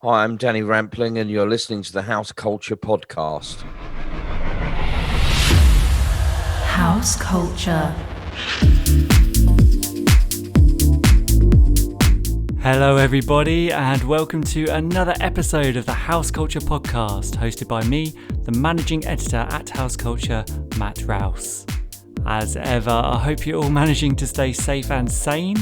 Hi, I'm Danny Rampling, and you're listening to the House Culture Podcast. House Culture. Hello everybody and welcome to another episode of the House Culture Podcast, hosted by me, the managing editor at House Culture, Matt Rouse. As ever, I hope you're all managing to stay safe and sane.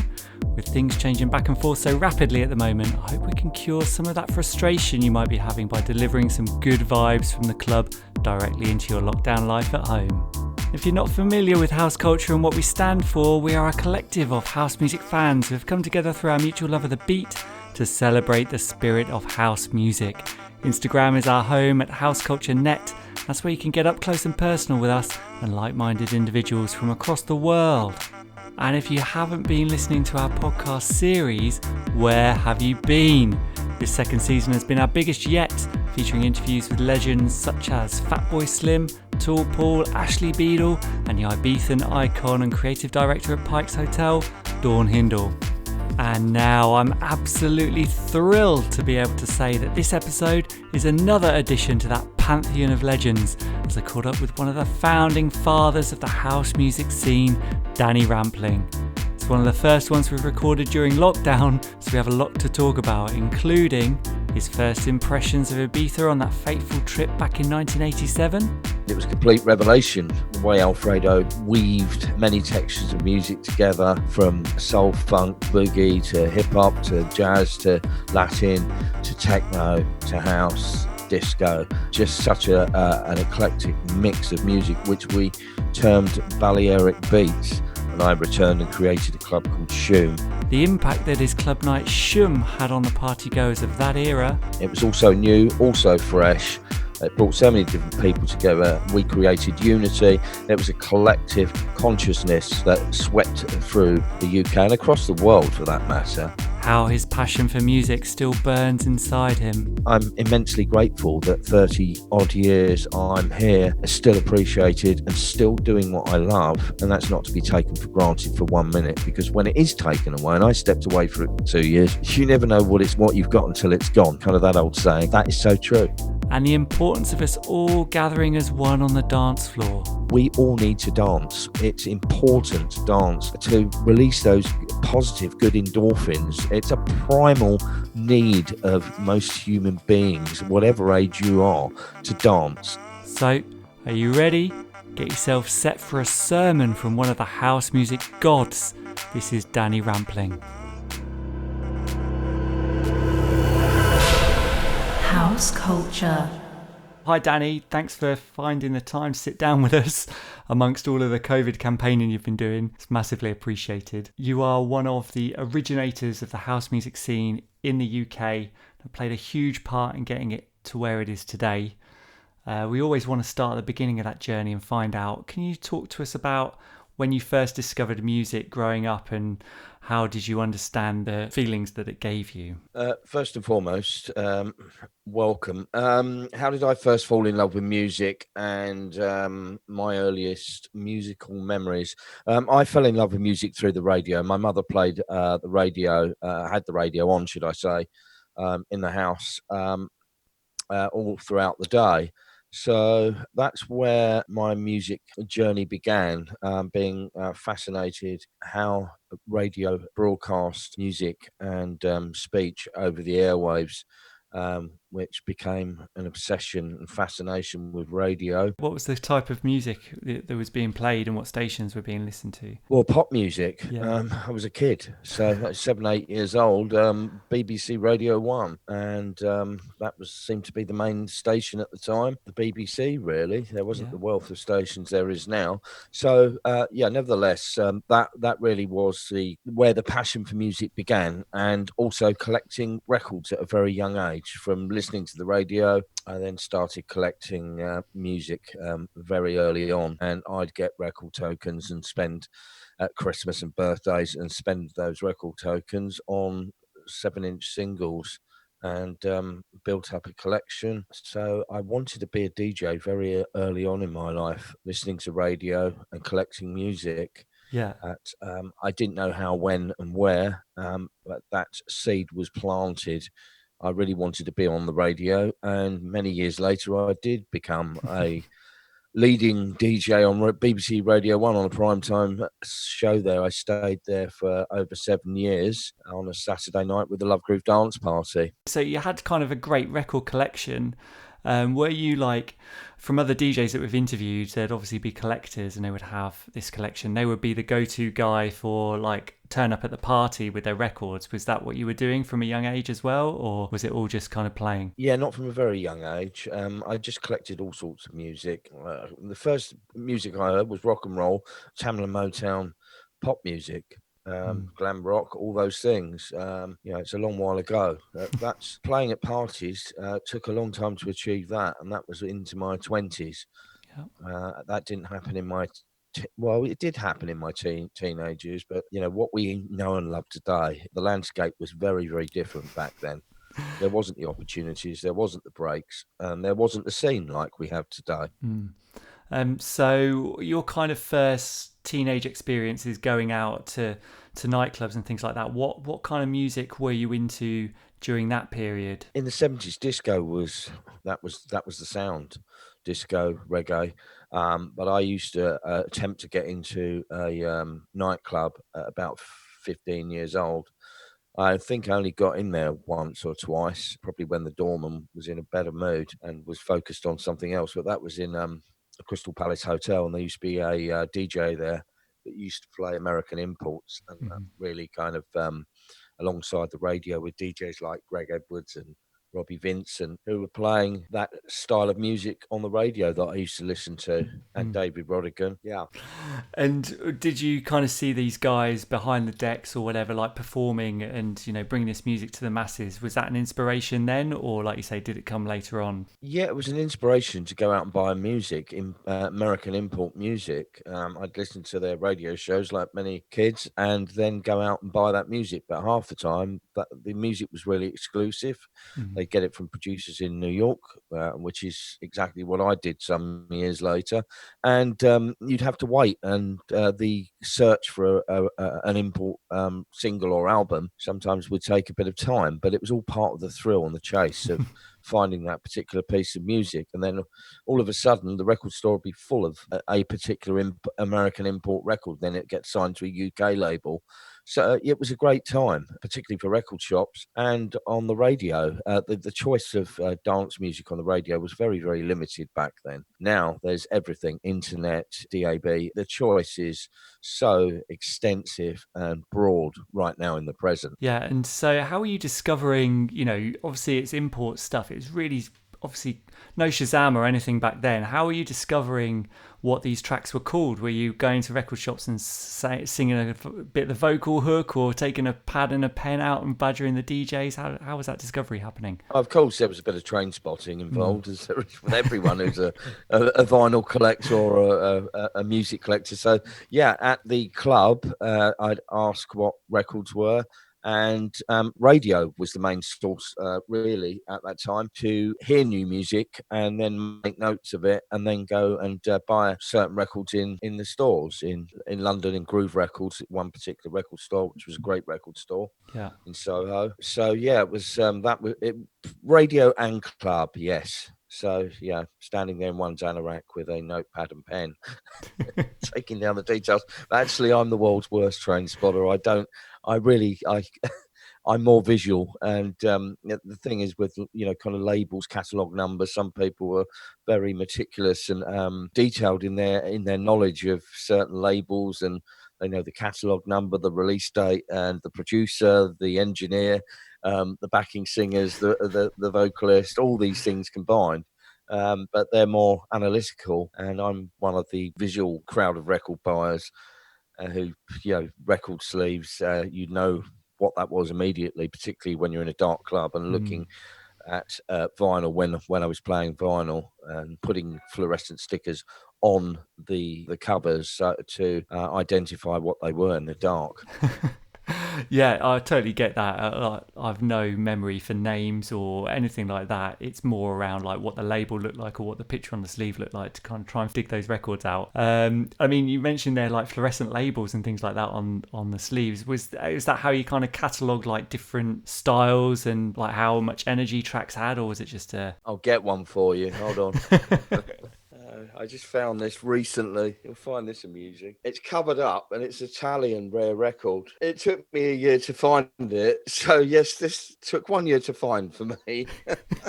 With things changing back and forth so rapidly at the moment, I hope we can cure some of that frustration you might be having by delivering some good vibes from the club directly into your lockdown life at home. If you're not familiar with house culture and what we stand for, we are a collective of house music fans who have come together through our mutual love of the beat to celebrate the spirit of house music. Instagram is our home at House Culture Net. That's where you can get up close and personal with us and like-minded individuals from across the world. And if you haven't been listening to our podcast series, where have you been? This second season has been our biggest yet, featuring interviews with legends such as Fatboy Slim, Tall Paul, Ashley Beadle, and the Ibizan icon and creative director at Pike's Hotel, Dawn Hindle. And now I'm absolutely thrilled to be able to say that this episode is another addition to that pantheon of legends, as I caught up with one of the founding fathers of the house music scene, Danny Rampling. It's one of the first ones we've recorded during lockdown, so we have a lot to talk about, including his first impressions of Ibiza on that fateful trip back in 1987. It was a complete revelation, the way Alfredo weaved many textures of music together, from soul, funk, boogie, to hip-hop, to jazz, to Latin, to techno, to house, disco. Just such an eclectic mix of music, which we termed Balearic beats. And I returned and created a club called Shoom. The impact that his club night Shoom had on the partygoers of that era. It was also new, also fresh. It brought so many different people together. We created unity. There was a collective consciousness that swept through the UK and across the world, for that matter. How his passion for music still burns inside him. I'm immensely grateful that 30 odd years I'm here, still appreciated and still doing what I love. And that's not to be taken for granted for 1 minute, because when it is taken away, and I stepped away for it for 2 years, you never know what you've got until it's gone. Kind of that old saying. That is so true. And the importance of us all gathering as one on the dance floor. We all need to dance. It's important to dance, to release those positive, good endorphins. It's a primal need of most human beings, whatever age you are, to dance. So, are you ready? Get yourself set for a sermon from one of the house music gods. This is Danny Rampling. House Culture. Hi Danny, thanks for finding the time to sit down with us amongst all of the COVID campaigning you've been doing. It's massively appreciated. You are one of the originators of the house music scene in the UK and played a huge part in getting it to where it is today. We always want to start at the beginning of that journey and find out, can you talk to us about when you first discovered music growing up, and how did you understand the feelings that it gave you? First and foremost, welcome. How did I first fall in love with music and my earliest musical memories? I fell in love with music through the radio. My mother played the radio, had the radio on, should I say, in the house all throughout the day. So that's where my music journey began, being fascinated how radio broadcast music and speech over the airwaves, which became an obsession and fascination with radio. What was the type of music that was being played and what stations were being listened to? Well, pop music. Yeah. I was a kid, so like 7, 8 years old. BBC Radio 1, and that seemed to be the main station at the time. The BBC, really. There wasn't the wealth of stations there is now. So, nevertheless, that really was where the passion for music began, and also collecting records at a very young age. From listening to the radio, I then started collecting music very early on, and I'd get record tokens and spend at Christmas and birthdays and spend those record tokens on 7-inch singles, and built up a collection. So I wanted to be a DJ very early on in my life, listening to radio and collecting music. Yeah. I didn't know how, when and where, but that seed was planted I really wanted to be on the radio, and many years later, I did become a leading DJ on BBC Radio 1 on a primetime show there. I stayed there for over 7 years on a Saturday night with the Love Groove Dance Party. So you had kind of a great record collection. Were you like, from other DJs that we've interviewed, there'd obviously be collectors and they would have this collection. They would be the go-to guy for like turn up at the party with their records. Was that what you were doing from a young age as well? Or was it all just kind of playing? Yeah, not from a very young age. I just collected all sorts of music. The first music I heard was rock and roll, Tamla Motown, pop music. Glam rock, all those things. It's a long while ago. That's playing at parties. Took a long time to achieve that, and that was into my 20s. That didn't happen in my it did happen in my teenage years, but what we know and love today, the landscape was very, very different back then. There wasn't the opportunities, there wasn't the breaks, and there wasn't the scene like we have today. So your kind of first teenage experiences going out to nightclubs and things like that, what kind of music were you into during that period? In the 70s, disco was the sound, disco, reggae. But I used to attempt to get into a nightclub at about 15 years old. I think I only got in there once or twice, probably when the doorman was in a better mood and was focused on something else. But that was in the Crystal Palace Hotel, and there used to be a DJ there that used to play American imports, and that really kind of alongside the radio with DJs like Greg Edwards and Robbie Vincent, who were playing that style of music on the radio that I used to listen to, and David Rodigan. Yeah. And did you kind of see these guys behind the decks or whatever, like performing and, bringing this music to the masses? Was that an inspiration then? Or like you say, did it come later on? Yeah, it was an inspiration to go out and buy music, American import music. I'd listen to their radio shows like many kids and then go out and buy that music. But half the time, the music was really exclusive. They get it from producers in New York, which is exactly what I did some years later. And you'd have to wait, and the search for an import single or album sometimes would take a bit of time, but it was all part of the thrill and the chase of finding that particular piece of music. And then all of a sudden, the record store would be full of a particular American import record. Then it gets signed to a UK label. So it was a great time, particularly for record shops and on the radio. The choice of dance music on the radio was very, very limited back then. Now there's everything, internet, DAB. The choice is so extensive and broad right now in the present. Yeah, and so how are you discovering, obviously it's import stuff. It's really obviously no Shazam or anything back then. How are you discovering what these tracks were called? Were you going to record shops and singing a bit of the vocal hook, or taking a pad and a pen out and badgering the DJs? How was that discovery happening? Of course, there was a bit of train spotting involved, as there is with everyone who's a vinyl collector or a music collector. So, yeah, at the club, I'd ask what records were. And radio was the main source, really, at that time, to hear new music and then make notes of it, and then go and buy certain records in the stores in London, in Groove Records, one particular record store, which was a great record store in Soho. So, yeah, it was radio and club, yes. So, yeah, standing there in one's anorak with a notepad and pen, taking down the details. But actually, I'm the world's worst train spotter. I'm more visual. And the thing is with, kind of labels, catalogue numbers, some people were very meticulous and detailed in their knowledge of certain labels, and they know the catalogue number, the release date, and the producer, the engineer, the backing singers, the vocalist, all these things combined. But they're more analytical, and I'm one of the visual crowd of record buyers who, record sleeves, what that was immediately, particularly when you're in a dark club and looking at vinyl when I was playing vinyl, and putting fluorescent stickers on the covers to identify what they were in the dark. Yeah, I totally get that. I've no memory for names or anything like that. It's more around like what the label looked like or what the picture on the sleeve looked like to kind of try and dig those records out. I mean, you mentioned there like fluorescent labels and things like that on the sleeves. Is that how you kind of catalogue like different styles and like how much energy tracks had, or was it just a? I'll get one for you. Hold on. I just found this recently. You'll find this amusing. It's covered up and it's Italian rare record. It took me a year to find it. So, yes, this took 1 year to find for me.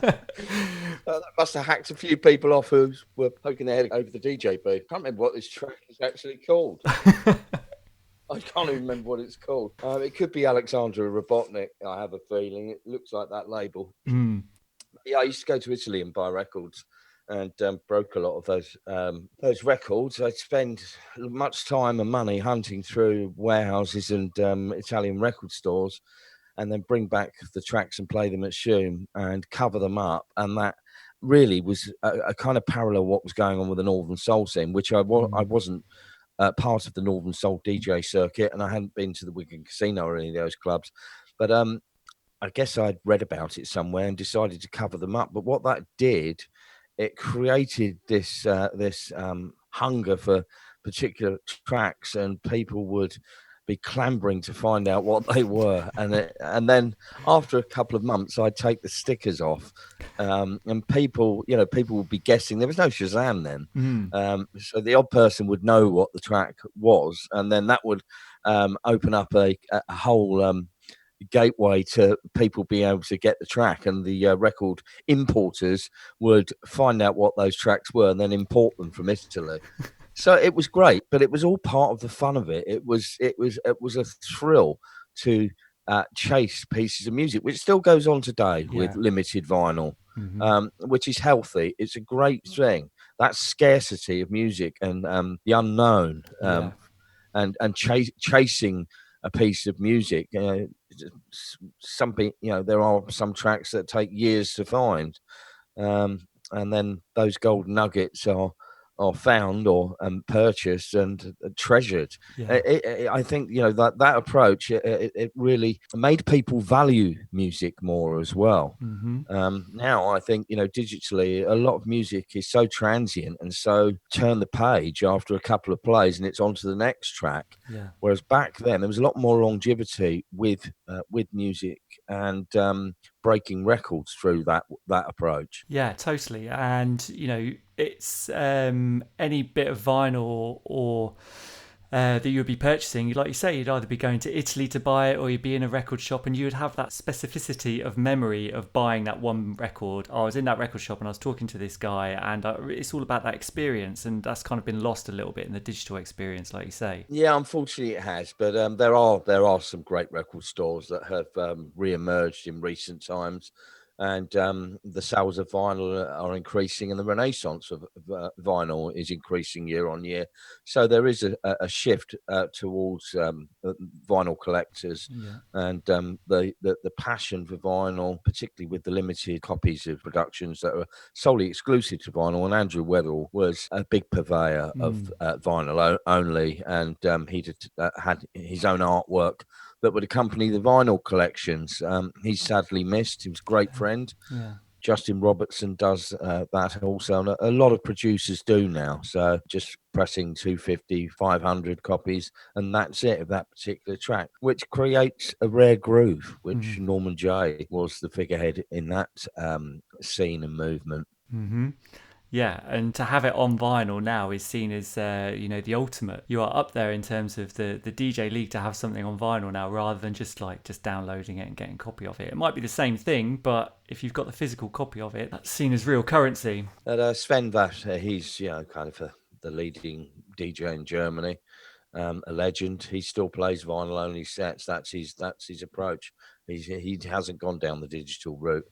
That must have hacked a few people off who were poking their head over the DJ booth. I can't remember what this track is actually called. I can't even remember what it's called. It could be Alexandra Robotnik, I have a feeling. It looks like that label. Yeah, I used to go to Italy and buy records and broke a lot of those records. I'd spend much time and money hunting through warehouses and Italian record stores and then bring back the tracks and play them at Shoom and cover them up. And that really was a kind of parallel what was going on with the Northern Soul scene, which I wasn't part of the Northern Soul DJ circuit, and I hadn't been to the Wigan Casino or any of those clubs. But I guess I'd read about it somewhere and decided to cover them up. But what that did, it created this hunger for particular tracks, and people would be clambering to find out what they were. And then after a couple of months, I'd take the stickers off, and people would be guessing. There was no Shazam then, so the odd person would know what the track was, and then that would open up a whole gateway to people being able to get the track, and the record importers would find out what those tracks were and then import them from Italy. So it was great, but it was all part of the fun of it. It was a thrill to chase pieces of music, which still goes on today with limited vinyl, which is healthy. It's a great thing. That scarcity of music and the unknown, and chasing a piece of music. There are some tracks that take years to find, and then those gold nuggets are found or purchased and treasured. I think that approach it really made people value music more as well. Now I think digitally a lot of music is so transient and so turn the page after a couple of plays and it's on to the next track. Whereas back then there was a lot more longevity with music and breaking records through that approach. Yeah, totally. And it's any bit of vinyl or that you would be purchasing, like you say, you'd either be going to Italy to buy it or you'd be in a record shop, and you would have that specificity of memory of buying that one record. I was in that record shop and I was talking to this guy, and it's all about that experience, and that's kind of been lost a little bit in the digital experience, like you say. Yeah, unfortunately it has, but there are some great record stores that have re-emerged in recent times. And the sales of vinyl are increasing, and the renaissance of vinyl is increasing year on year. So there is a shift towards vinyl collectors, and the passion for vinyl, particularly with the limited copies of productions that are solely exclusive to vinyl. And Andrew Weddell was a big purveyor of vinyl only, and he had his own artwork that would accompany the vinyl collections. He's sadly missed. He was a great friend. Justin Robertson does that also. And a lot of producers do now. So just pressing 250, 500 copies, and that's it of that particular track, which creates a rare groove, which Norman Jay was the figurehead in that scene and movement. Yeah, and to have it on vinyl now is seen as, the ultimate. You are up there in terms of the DJ league to have something on vinyl now, rather than just downloading it and getting a copy of it. It might be the same thing, but if you've got the physical copy of it, that's seen as real currency. Sven Vath, he's kind of the leading DJ in Germany. A legend. He still plays vinyl only sets. That's his approach. He hasn't gone down the digital route.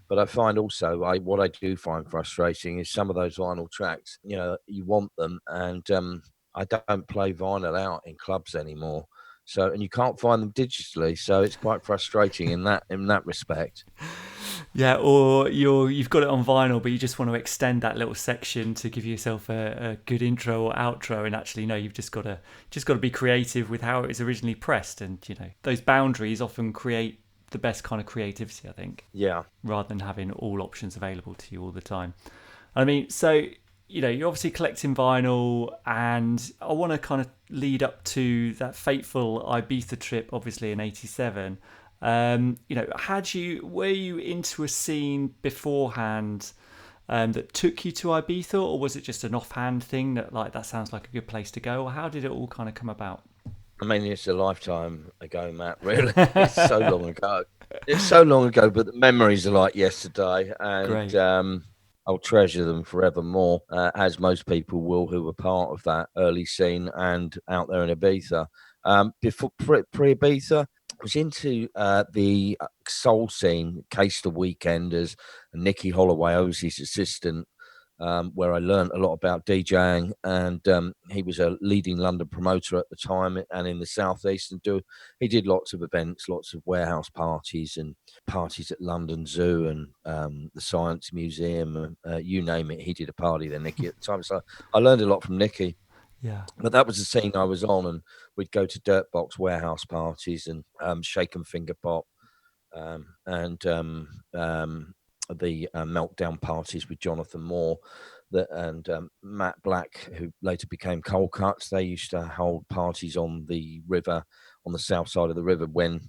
But I find also what I do find frustrating is some of those vinyl tracks. You want them, and I don't play vinyl out in clubs anymore. So, and you can't find them digitally. So it's quite frustrating in that respect. Yeah, or you've got it on vinyl, but you just want to extend that little section to give yourself a good intro or outro. And actually, no, you've just got to be creative with how it was originally pressed. And those boundaries often create the best kind of creativity, I think. Yeah. Rather than having all options available to you all the time. I mean, so you're obviously collecting vinyl, and I want to kind of lead up to that fateful Ibiza trip, obviously in '87. Were you into a scene beforehand that took you to Ibiza, or was it just an offhand thing that sounds like a good place to go, or how did it all kind of come about? I mean, it's a lifetime ago, Matt, really. It's so long ago. It's so long ago, but the memories are like yesterday, and Great. I'll treasure them forevermore, as most people will who were part of that early scene and out there in Ibiza. Before pre-Ibiza, I was into the soul scene, Case the Weekenders, and Nicky Holloway. I was his assistant, where I learned a lot about DJing, and he was a leading London promoter at the time and in the southeast. He did lots of events, lots of warehouse parties and parties at London Zoo and the Science Museum, you name it. He did a party there, Nicky, at the time. So I learned a lot from Nicky. Yeah. But that was the scene I was on, and we'd go to Dirtbox warehouse parties and Shake and Finger Pop, and the meltdown parties with Jonathan Moore, and Matt Black, who later became Cold Cuts. They used to hold parties on the river, on the south side of the river, when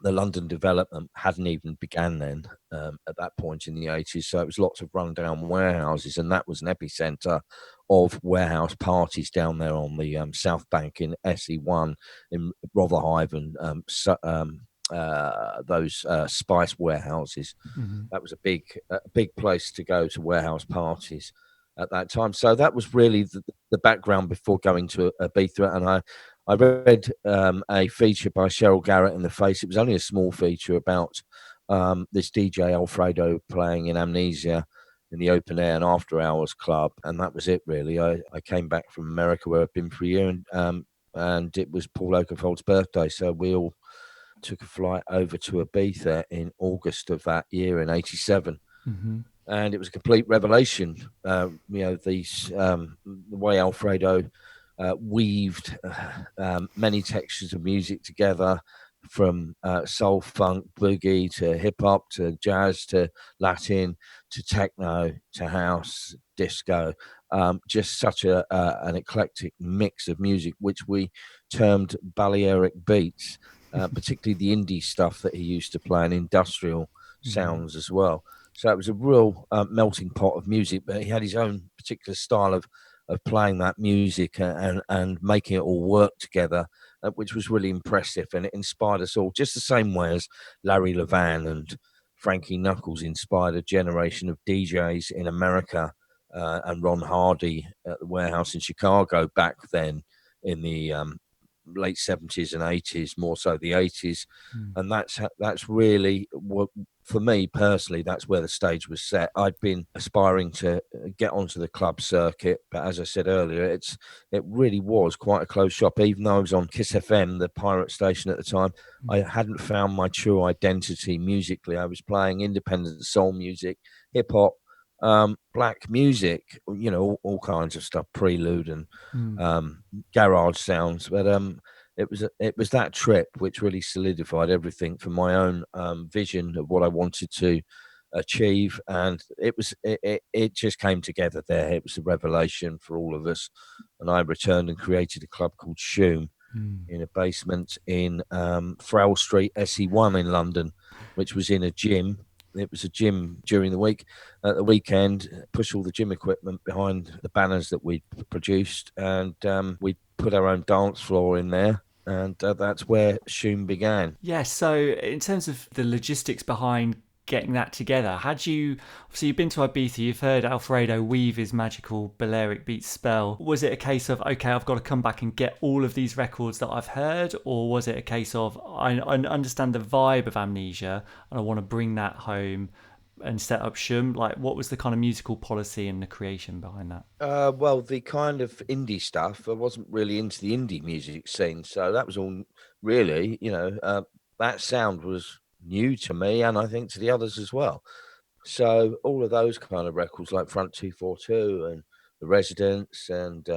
the London development hadn't even began then, at that point in the 80s. So it was lots of rundown warehouses, and that was an epicenter of warehouse parties down there on the South Bank in SE1, in Rotherhithe, and those spice warehouses. Mm-hmm. That was a big place to go to warehouse parties at that time. So that was really the background before going to Ibiza. And I read a feature by Cheryl Garrett in the Face. It was only a small feature about this DJ Alfredo playing in Amnesia in the open air and after hours club, and that was it really. I came back from America, where I'd been for a year, and it was Paul Oakenfold's birthday, so we all took a flight over to Ibiza in August of that year in '87. Mm-hmm. And it was a complete revelation. The way Alfredo weaved many textures of music together, from soul, funk, boogie to hip hop to jazz to Latin to techno to house, disco. Just such an eclectic mix of music, which we termed Balearic beats, particularly the indie stuff that he used to play, and industrial sounds as well. So it was a real melting pot of music, but he had his own particular style of playing that music and making it all work together, which was really impressive, and it inspired us all, just the same way as Larry Levan and Frankie Knuckles inspired a generation of DJs in America, and Ron Hardy at the warehouse in Chicago back then in the late 70s and 80s, more so the 80s. And that's really what, for me personally, that's where the stage was set. I'd been aspiring to get onto the club circuit, but as I said earlier, it really was quite a closed shop. Even though I was on Kiss FM, the pirate station at the time, I hadn't found my true identity musically. I was playing independent soul music, hip hop, black music, all kinds of stuff, prelude and garage sounds. But it was that trip which really solidified everything for my own vision of what I wanted to achieve, and it just came together there. It was a revelation for all of us, and I returned and created a club called Shoom in a basement in Frail Street, SE1 in London, which was in a gym. It was a gym during the week. At the weekend, push all the gym equipment behind the banners that we produced, and we put our own dance floor in there. And that's where Shoom began. Yeah, so in terms of the logistics behind getting that together, obviously you've been to Ibiza, you've heard Alfredo weave his magical Balearic beat spell. Was it a case of, okay, I've got to come back and get all of these records that I've heard, or was it a case of, I understand the vibe of Amnesia and I want to bring that home and set up Shoom? Like, what was the kind of musical policy and the creation behind that? Well, the kind of indie stuff, I wasn't really into the indie music scene, so that was all really, that sound was new to me, and I think to the others as well. So all of those kind of records like Front 242 and The Residents and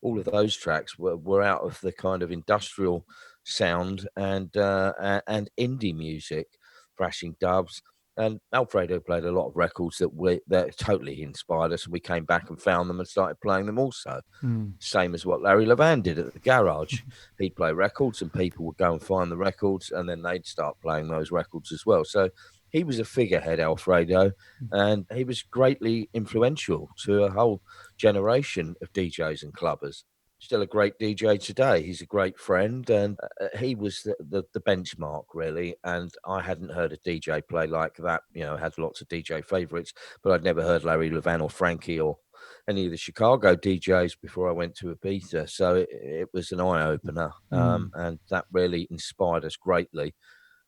all of those tracks were out of the kind of industrial sound and indie music, Thrashing Doves. And Alfredo played a lot of records that totally inspired us, and we came back and found them and started playing them also. Mm. Same as what Larry Levan did at the garage. He'd play records and people would go and find the records, and then they'd start playing those records as well. So he was a figurehead, Alfredo, and he was greatly influential to a whole generation of DJs and clubbers. Still a great DJ today. He's a great friend, and he was the benchmark, really. And I hadn't heard a DJ play like that. You know, I had lots of DJ favorites, but I'd never heard Larry Levan or Frankie or any of the Chicago DJs before I went to Ibiza. So it was an eye opener, and that really inspired us greatly.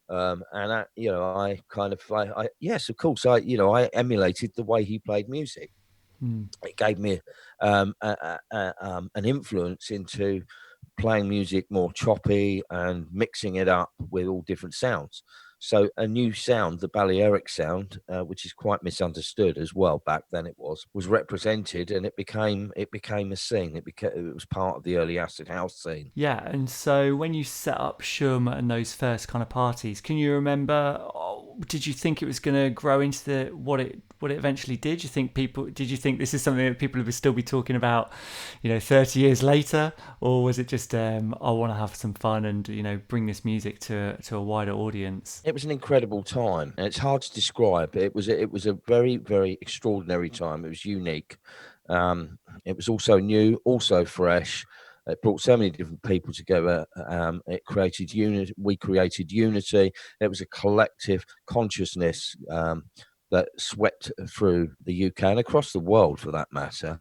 And I kind of, yes, of course, I emulated the way he played music. It gave me an influence into playing music more choppy and mixing it up with all different sounds. So a new sound, the Balearic sound, which is quite misunderstood as well back then, was represented, and it became a scene. It was part of the early acid house scene. Yeah, and so when you set up Shoom and those first kind of parties, can you remember? Did you think it was going to grow into what it eventually did? Did you think this is something that people would still be talking about, 30 years later, or was it just I want to have some fun and bring this music to a wider audience? It was an incredible time, and it's hard to describe. It was a very, very extraordinary time. It was unique. It was also new, also fresh. It brought so many different people together. It created unity. We created unity. It was a collective consciousness that swept through the UK and across the world, for that matter,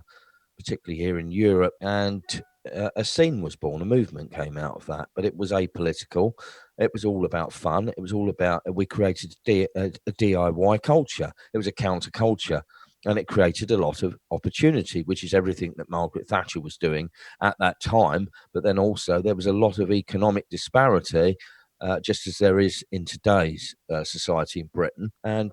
particularly here in Europe. And a scene was born, a movement came out of that, but it was apolitical. It was all about fun. It was all about, we created a DIY culture. It was a counterculture, and it created a lot of opportunity, which is everything that Margaret Thatcher was doing at that time. But then also there was a lot of economic disparity, just as there is in today's society in Britain. And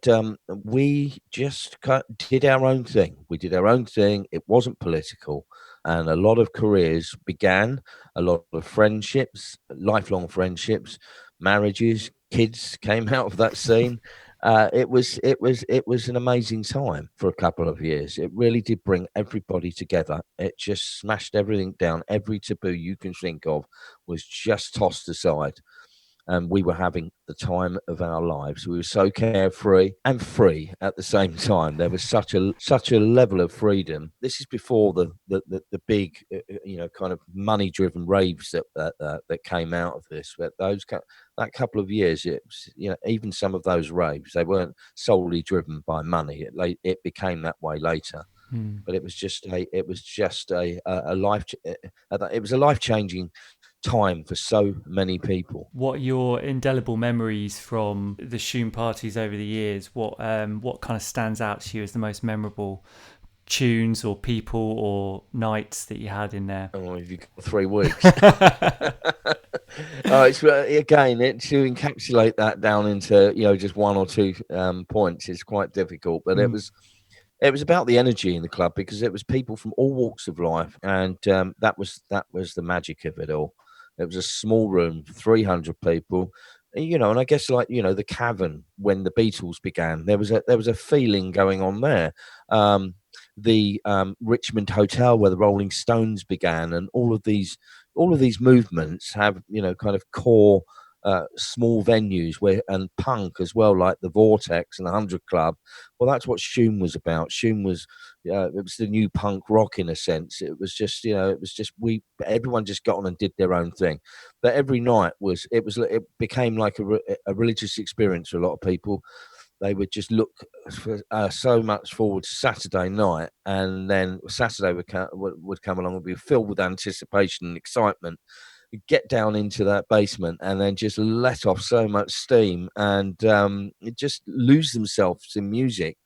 we just did our own thing. We did our own thing. It wasn't political. And a lot of careers began, a lot of friendships, lifelong friendships, marriages, kids came out of that scene. It was an amazing time for a couple of years. It really did bring everybody together. It just smashed everything down. Every taboo you can think of was just tossed aside, and we were having the time of our lives. We were so carefree and free at the same time. There was such a level of freedom. This is before the big kind of money driven raves that came out of this. But that couple of years, it was, even some of those raves, they weren't solely driven by money. It became that way later. But it was just a life. It was a life changing time for so many people. What are your indelible memories from the Shoom parties over the years? What kind of stands out to you as the most memorable tunes or people or nights that you had in there? Oh, have you got 3 weeks? It's again, to encapsulate that down into just 1 or 2 points is quite difficult. But it was about the energy in the club, because it was people from all walks of life, and that was the magic of it all. It was a small room, 300 people, and I guess the Cavern when the Beatles began, there was a feeling going on there. The Richmond Hotel where the Rolling Stones began, and all of these movements have kind of core small venues and punk as well, like the Vortex and the 100 Club. Well, that's what Shoom was about. Shoom was it was the new punk rock in a sense. It was just everyone just got on and did their own thing. But every night it became like a religious experience for a lot of people. They would just look so much forward to Saturday night, and then Saturday would come along and be filled with anticipation and excitement. Get down into that basement and then just let off so much steam, and just lose themselves in music.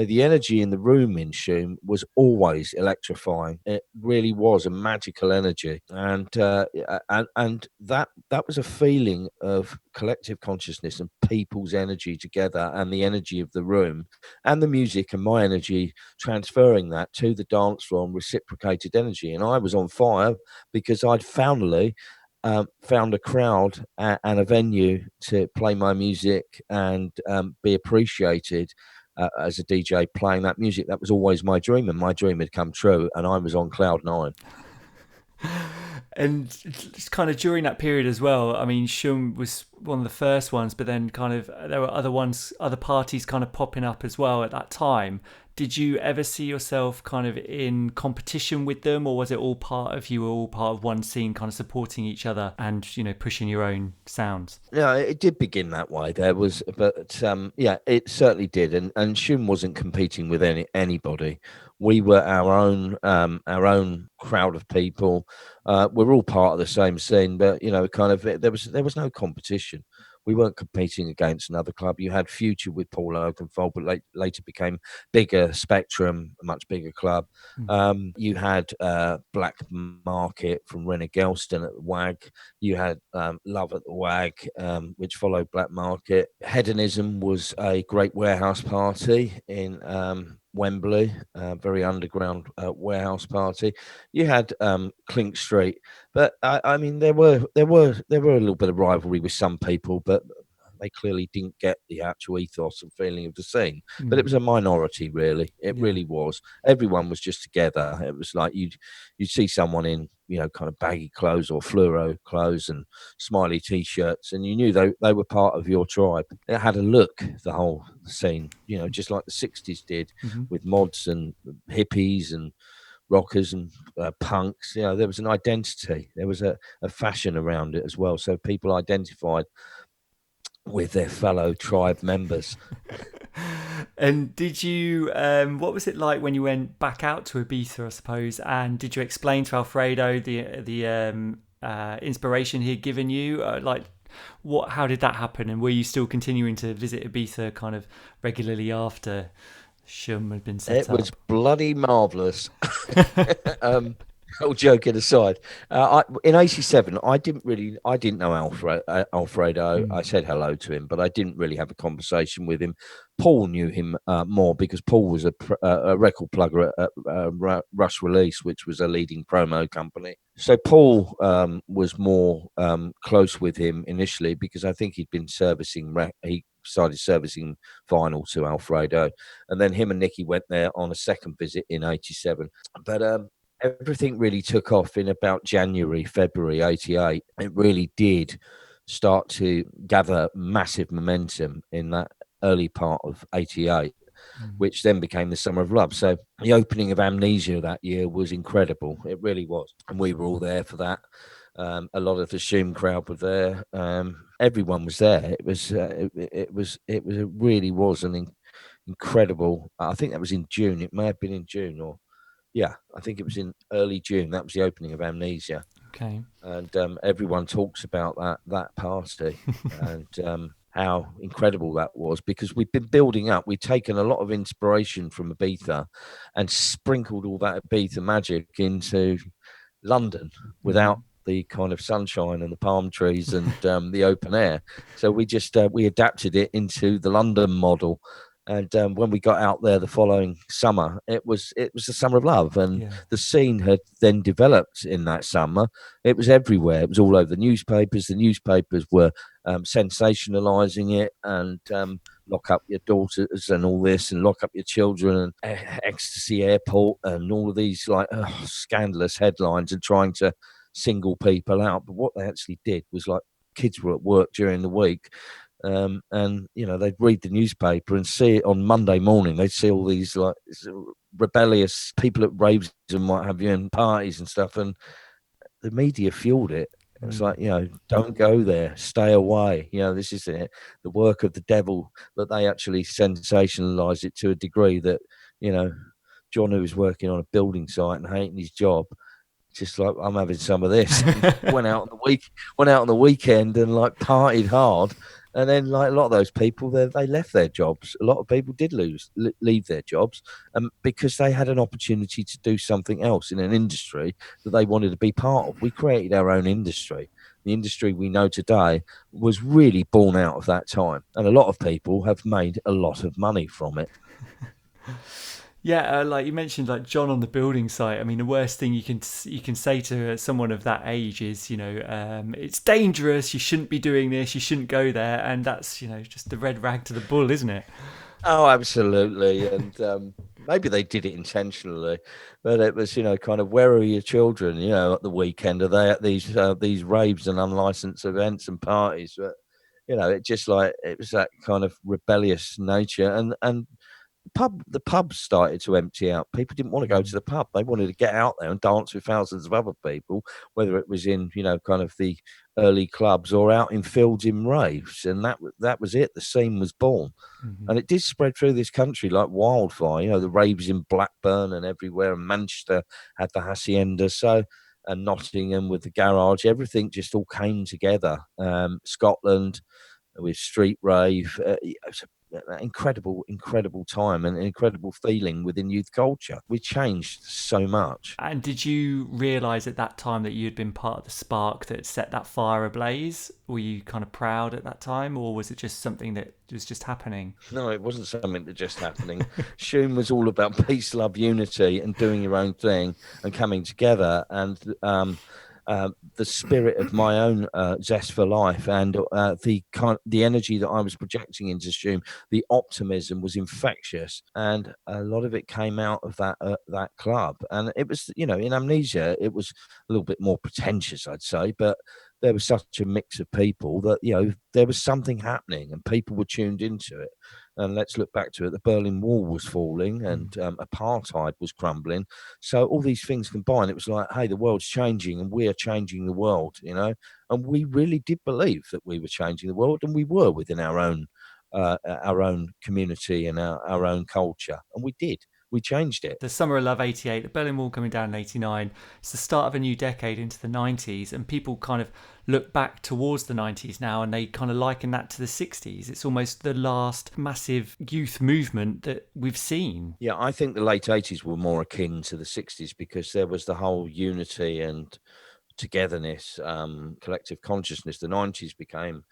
The energy in the room in Shoom was always electrifying. It really was a magical energy, and that was a feeling of collective consciousness and people's energy together, and the energy of the room, and the music and my energy transferring that to the dance floor and reciprocated energy. And I was on fire because I'd finally found a crowd and a venue to play my music and be appreciated as a DJ playing that music. That was always my dream, and my dream had come true, and I was on cloud nine. And it's kind of during that period as well. I mean, Shoom was one of the first ones, but then kind of there were other parties kind of popping up as well at that time. Did you ever see yourself kind of in competition with them, or was it all you were all part of one scene, kind of supporting each other and, pushing your own sounds? Yeah, it did begin that way. There was, but yeah, it certainly did. And Shoom wasn't competing with anybody. We were our own crowd of people. We're all part of the same scene, but kind of there was no competition. We weren't competing against another club. You had Future with Paul Oakenfold, but later became bigger Spectrum, a much bigger club. You had Black Market from Rennie Gelston at the WAG. You had Love at the WAG, which followed Black Market. Hedonism was a great warehouse party in Wembley, very underground warehouse party. You had Clink Street, but I mean there were a little bit of rivalry with some people, but they clearly didn't get the actual ethos and feeling of the scene. But it was a minority, really. It really was. Everyone was just together. It was like you'd see someone in kind of baggy clothes or fluoro clothes and smiley t-shirts, and you knew they were part of your tribe. It had a look, the whole scene, just like the 60s did, with mods and hippies and rockers and punks. There was an identity. There was a fashion around it as well, so people identified with their fellow tribe members. And did you, what was it like when you went back out to Ibiza, I suppose? And did you explain to Alfredo the inspiration he had given you? How did that happen? And were you still continuing to visit Ibiza kind of regularly after Shoom had been set up? It was bloody marvellous. All joking aside, in '87, I didn't know Alfredo. I said hello to him, but I didn't really have a conversation with him. Paul knew him more because Paul was a record plugger at Rush Release, which was a leading promo company. So Paul was more close with him initially because I think he'd been he started servicing vinyl to Alfredo, and then him and Nicky went there on a second visit in '87. But everything really took off in about February '88. It really did start to gather massive momentum in that early part of '88, which then became the Summer of Love. So the opening of Amnesia that year was incredible. It really was. And we were all there for that. A lot of the Shoom crowd were there. Everyone was there. It really was an incredible. I think that was in June. It may have been in June or. Yeah, I think it was in early June. That was the opening of Amnesia. Okay. And everyone talks about that party and how incredible that was, because we've been building up. We've taken a lot of inspiration from Ibiza and sprinkled all that Ibiza magic into London without the kind of sunshine and the palm trees and the open air. So we adapted it into the London model. And when we got out there the following summer, it was the Summer of Love, and the scene had then developed in that summer. It was everywhere. It was all over the newspapers. The newspapers were sensationalizing it and lock up your daughters and all this, and lock up your children, and Ecstasy Airport, and all of these scandalous headlines, and trying to single people out. But what they actually did was, like, kids were at work during the week. And they'd read the newspaper and see it on Monday morning. They'd see all these like rebellious people at raves and what have you, and parties and stuff, and the media fueled it. It was like, don't go there, stay away. This is the work of the devil. But they actually sensationalized it to a degree that, John, who was working on a building site and hating his job, just like, I'm having some of this. went out on the weekend and like partied hard, And then, like a lot of those people, they left their jobs. A lot of people did leave their jobs because they had an opportunity to do something else in an industry that they wanted to be part of. We created our own industry. The industry we know today was really born out of that time. And a lot of people have made a lot of money from it. Yeah, like you mentioned, like John on the building site. I mean, the worst thing you can say to someone of that age is, it's dangerous. You shouldn't be doing this. You shouldn't go there. And that's, just the red rag to the bull, isn't it? Oh, absolutely. And maybe they did it intentionally, but it was, kind of, where are your children, at the weekend? Are they at these raves and unlicensed events and parties? But, it was that kind of rebellious nature. And the pubs started to empty out. People didn't want to go to the pub. They wanted to get out there and dance with thousands of other people, whether it was in, kind of the early clubs or out in fields in raves. And that was it. The scene was born. Mm-hmm. And it did spread through this country like wildfire. The raves in Blackburn and everywhere. And Manchester had the Hacienda. And Nottingham with the garage. Everything just all came together. Scotland with street rave. It was an incredible time and an incredible feeling within youth culture. We changed so much. And did you realise at that time that you'd been part of the spark that set that fire ablaze? Were you kind of proud at that time, or was it just something that was just happening? No, it wasn't something that just happening. Shoom was all about peace, love, unity, and doing your own thing and coming together. And the spirit of my own zest for life and the energy that I was projecting into Shoom, the optimism was infectious, and a lot of it came out of that club. And it was, in Amnesia, it was a little bit more pretentious, I'd say, but there was such a mix of people that there was something happening, and people were tuned into it. And let's look back to it. The Berlin Wall was falling, and apartheid was crumbling. So all these things combined, it was like, hey, the world's changing, and we are changing the world. And we really did believe that we were changing the world, and we were within our own community and our own culture, and we did. We changed it. The Summer of Love 88, the Berlin Wall coming down in 89, it's the start of a new decade into the 90s, and people kind of look back towards the 90s now and they kind of liken that to the 60s. It's almost the last massive youth movement that we've seen. Yeah, I think the late 80s were more akin to the 60s because there was the whole unity and togetherness, collective consciousness. The 90s became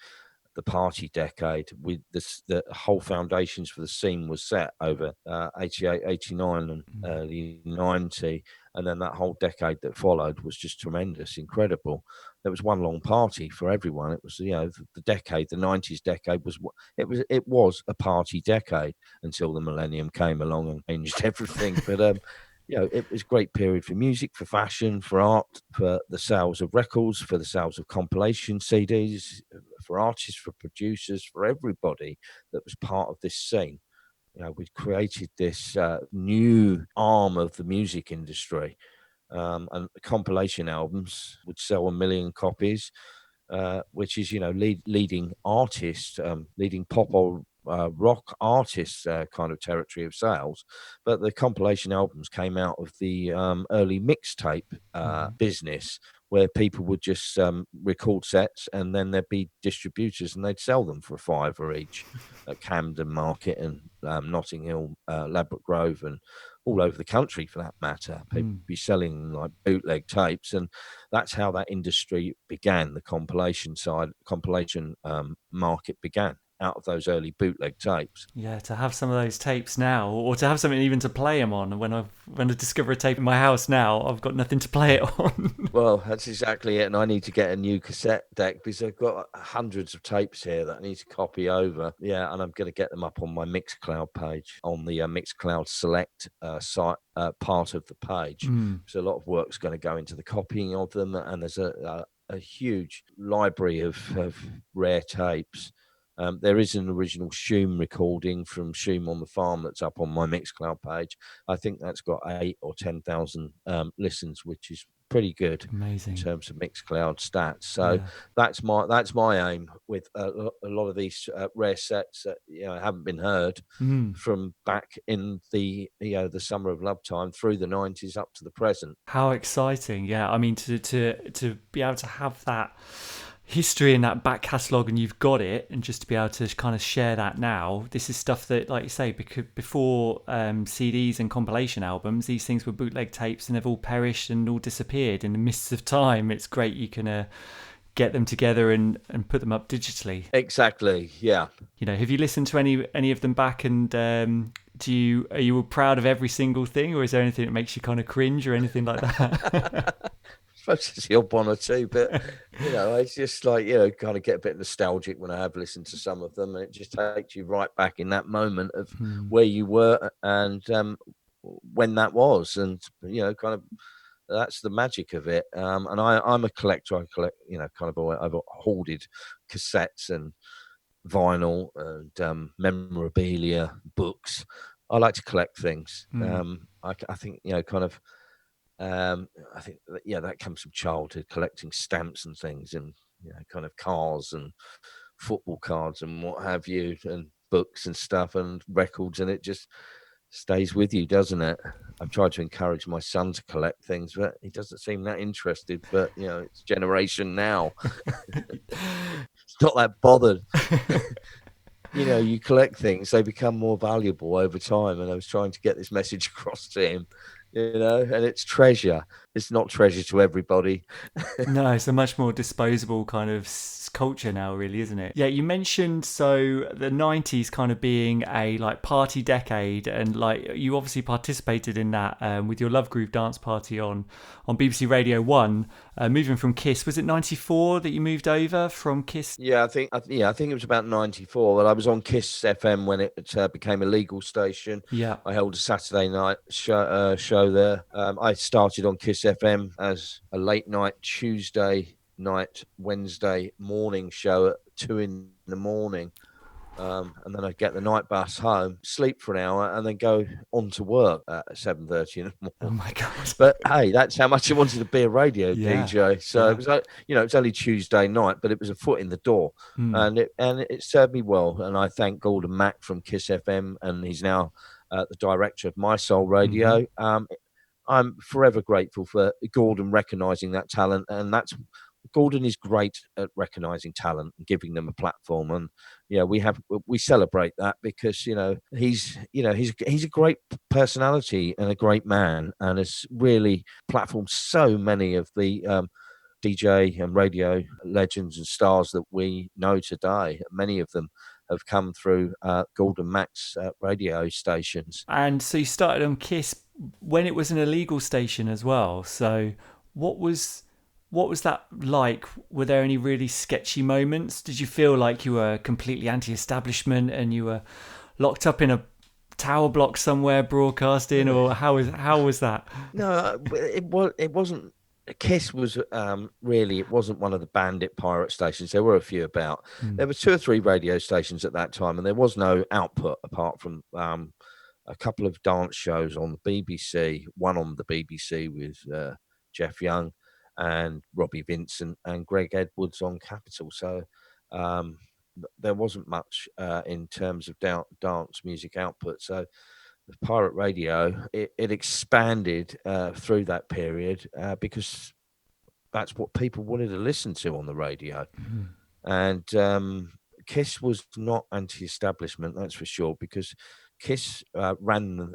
the party decade. With the whole foundations for the scene was set over 88, 89 and early 90. And then that whole decade that followed was just tremendous, incredible. There was one long party for everyone. It was, the decade, the 90s decade it was a party decade until the millennium came along and changed everything. But it was a great period for music, for fashion, for art, for the sales of records, for the sales of compilation CDs, for artists, for producers, for everybody that was part of this scene. We'd created this new arm of the music industry, and compilation albums would sell 1 million copies, which is, leading artists, leading pop or rock artists kind of territory of sales. But the compilation albums came out of the early mixtape business, where people would just record sets and then there'd be distributors and they'd sell them for £5 each at Camden Market and Notting Hill, Ladbroke Grove, and all over the country for that matter. People would be selling like bootleg tapes, and that's how that industry began. The compilation market began out of those early bootleg tapes. Yeah, to have some of those tapes now, or to have something even to play them on. When I discover a tape in my house now, I've got nothing to play it on. Well, that's exactly it. And I need to get a new cassette deck because I've got hundreds of tapes here that I need to copy over. Yeah, and I'm going to get them up on my Mixcloud page, on the Mixcloud Select site part of the page. So a lot of work's going to go into the copying of them, and there's a huge library of rare tapes. There is an original Shoom recording from Shoom on the Farm that's up on my Mixcloud page. I think that's got 8 or 10,000 listens, which is pretty good. Amazing in terms of Mixcloud stats. So that's my aim with a lot of these rare sets that haven't been heard from back in the the Summer of Love time through the 90s up to the present. How exciting! Yeah, I mean to be able to have history in that back catalogue and you've got it, and just to be able to kind of share that now, this is stuff that, like you say, because before CDs and compilation albums, these things were bootleg tapes and they've all perished and all disappeared in the mists of time. It's great you can get them together and put them up digitally. Exactly, yeah. You know, have you listened to any of them back, and are you proud of every single thing, or is there anything that makes you kind of cringe or anything like that? I suppose it's the odd one or two, but it's just like, kind of get a bit nostalgic when I have listened to some of them, and it just takes you right back in that moment of where you were and when that was, and kind of that's the magic of it. And I'm a collector. I collect, I've hoarded cassettes and vinyl and memorabilia, books. I like to collect things. I think I think that comes from childhood, collecting stamps and things, and kind of cars and football cards and what have you, and books and stuff and records, and it just stays with you, doesn't it? I've tried to encourage my son to collect things, but he doesn't seem that interested. But it's generation now. It's not that bothered. You collect things, they become more valuable over time. And I was trying to get this message across to him, and it's treasure. It's not treasure to everybody. No, it's a much more disposable kind of culture now, really, isn't it? Yeah, you mentioned the 90s kind of being a like party decade, and like you obviously participated in that with your Love Groove dance party on BBC Radio 1, moving from Kiss. Was it 94 that you moved over from Kiss? Yeah, I think it was about 94. Well, I was on Kiss FM when it became a legal station. Yeah. I held a Saturday night show there. I started on Kiss FM as a late night Tuesday night, Wednesday morning show at 2 in the morning. And then I'd get the night bus home, sleep for an hour, and then go on to work at 7:30 in the morning. Oh my God. But hey, that's how much I wanted to be a radio DJ. So it was like, it's only Tuesday night, but it was a foot in the door. And it served me well. And I thank Gordon Mack from Kiss FM, and he's now the director of My Soul Radio. I'm forever grateful for Gordon recognizing that talent, and Gordon is great at recognizing talent and giving them a platform. And we celebrate that because he's a great personality and a great man, and has really platformed so many of the DJ and radio legends and stars that we know today. Many of them have come through Gordon Mack's radio stations. And so you started on Kiss when it was an illegal station as well. So what was that like? Were there any really sketchy moments? Did you feel like you were completely anti-establishment and you were locked up in a tower block somewhere broadcasting, or how was that? No, it wasn't. Kiss was really, it wasn't one of the bandit pirate stations. There were a few about. There were 2 or 3 radio stations at that time, and there was no output apart from a couple of dance shows on the BBC. One on the BBC with Jeff Young and Robbie Vincent and Greg Edwards on Capital. So there wasn't much in terms of dance music output. So the pirate radio, it expanded through that period because that's what people wanted to listen to on the radio. And Kiss was not anti-establishment, that's for sure, because Kiss ran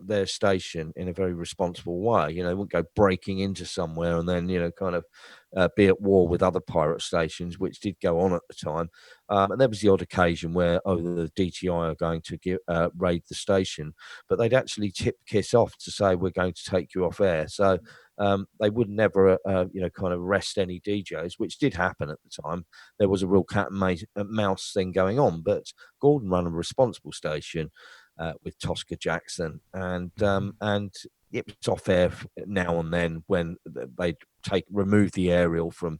their station in a very responsible way. They wouldn't go breaking into somewhere and then kind of be at war with other pirate stations, which did go on at the time. And there was the odd occasion where the DTI are going to raid the station, but they'd actually tip Kiss off to say, we're going to take you off air. So they would never kind of arrest any DJs, which did happen at the time. There was a real cat and mouse thing going on, but Gordon ran a responsible station with Tosca Jackson, and it was off air now and then when they remove the aerial from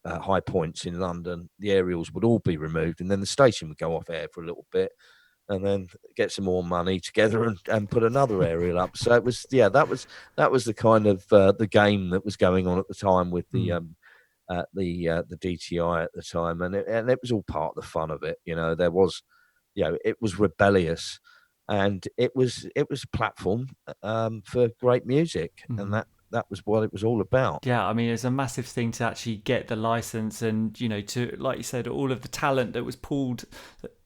high points in London. The aerials would all be removed, and then the station would go off air for a little bit, and then get some more money together and put another aerial up. So it was that was the kind of the game that was going on at the time with the DTI at the time, and it was all part of the fun of it. There was. It was rebellious, and it was a platform for great music, and that was what it was all about. Yeah, I mean, it's a massive thing to actually get the license and, to, like you said, all of the talent that was pulled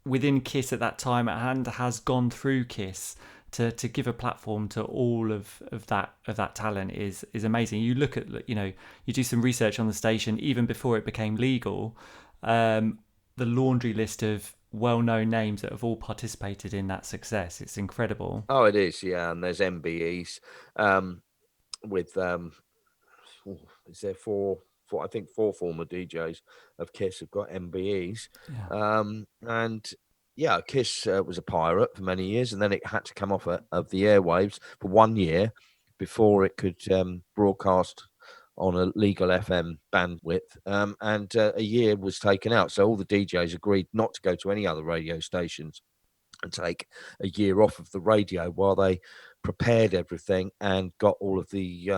within KISS at that time and has gone through KISS to give a platform to all of that talent is amazing. You look at, you do some research on the station even before it became legal, the laundry list of well-known names that have all participated in that success. It's incredible. Oh, it is, yeah. And there's MBEs with is there four? I think four former DJs of Kiss have got MBEs, Yeah. and yeah, Kiss was a pirate for many years, and then it had to come off of the airwaves for 1 year before it could broadcast on a legal FM bandwidth, and a year was taken out. So all the DJs agreed not to go to any other radio stations and take a year off of the radio while they prepared everything and got all of the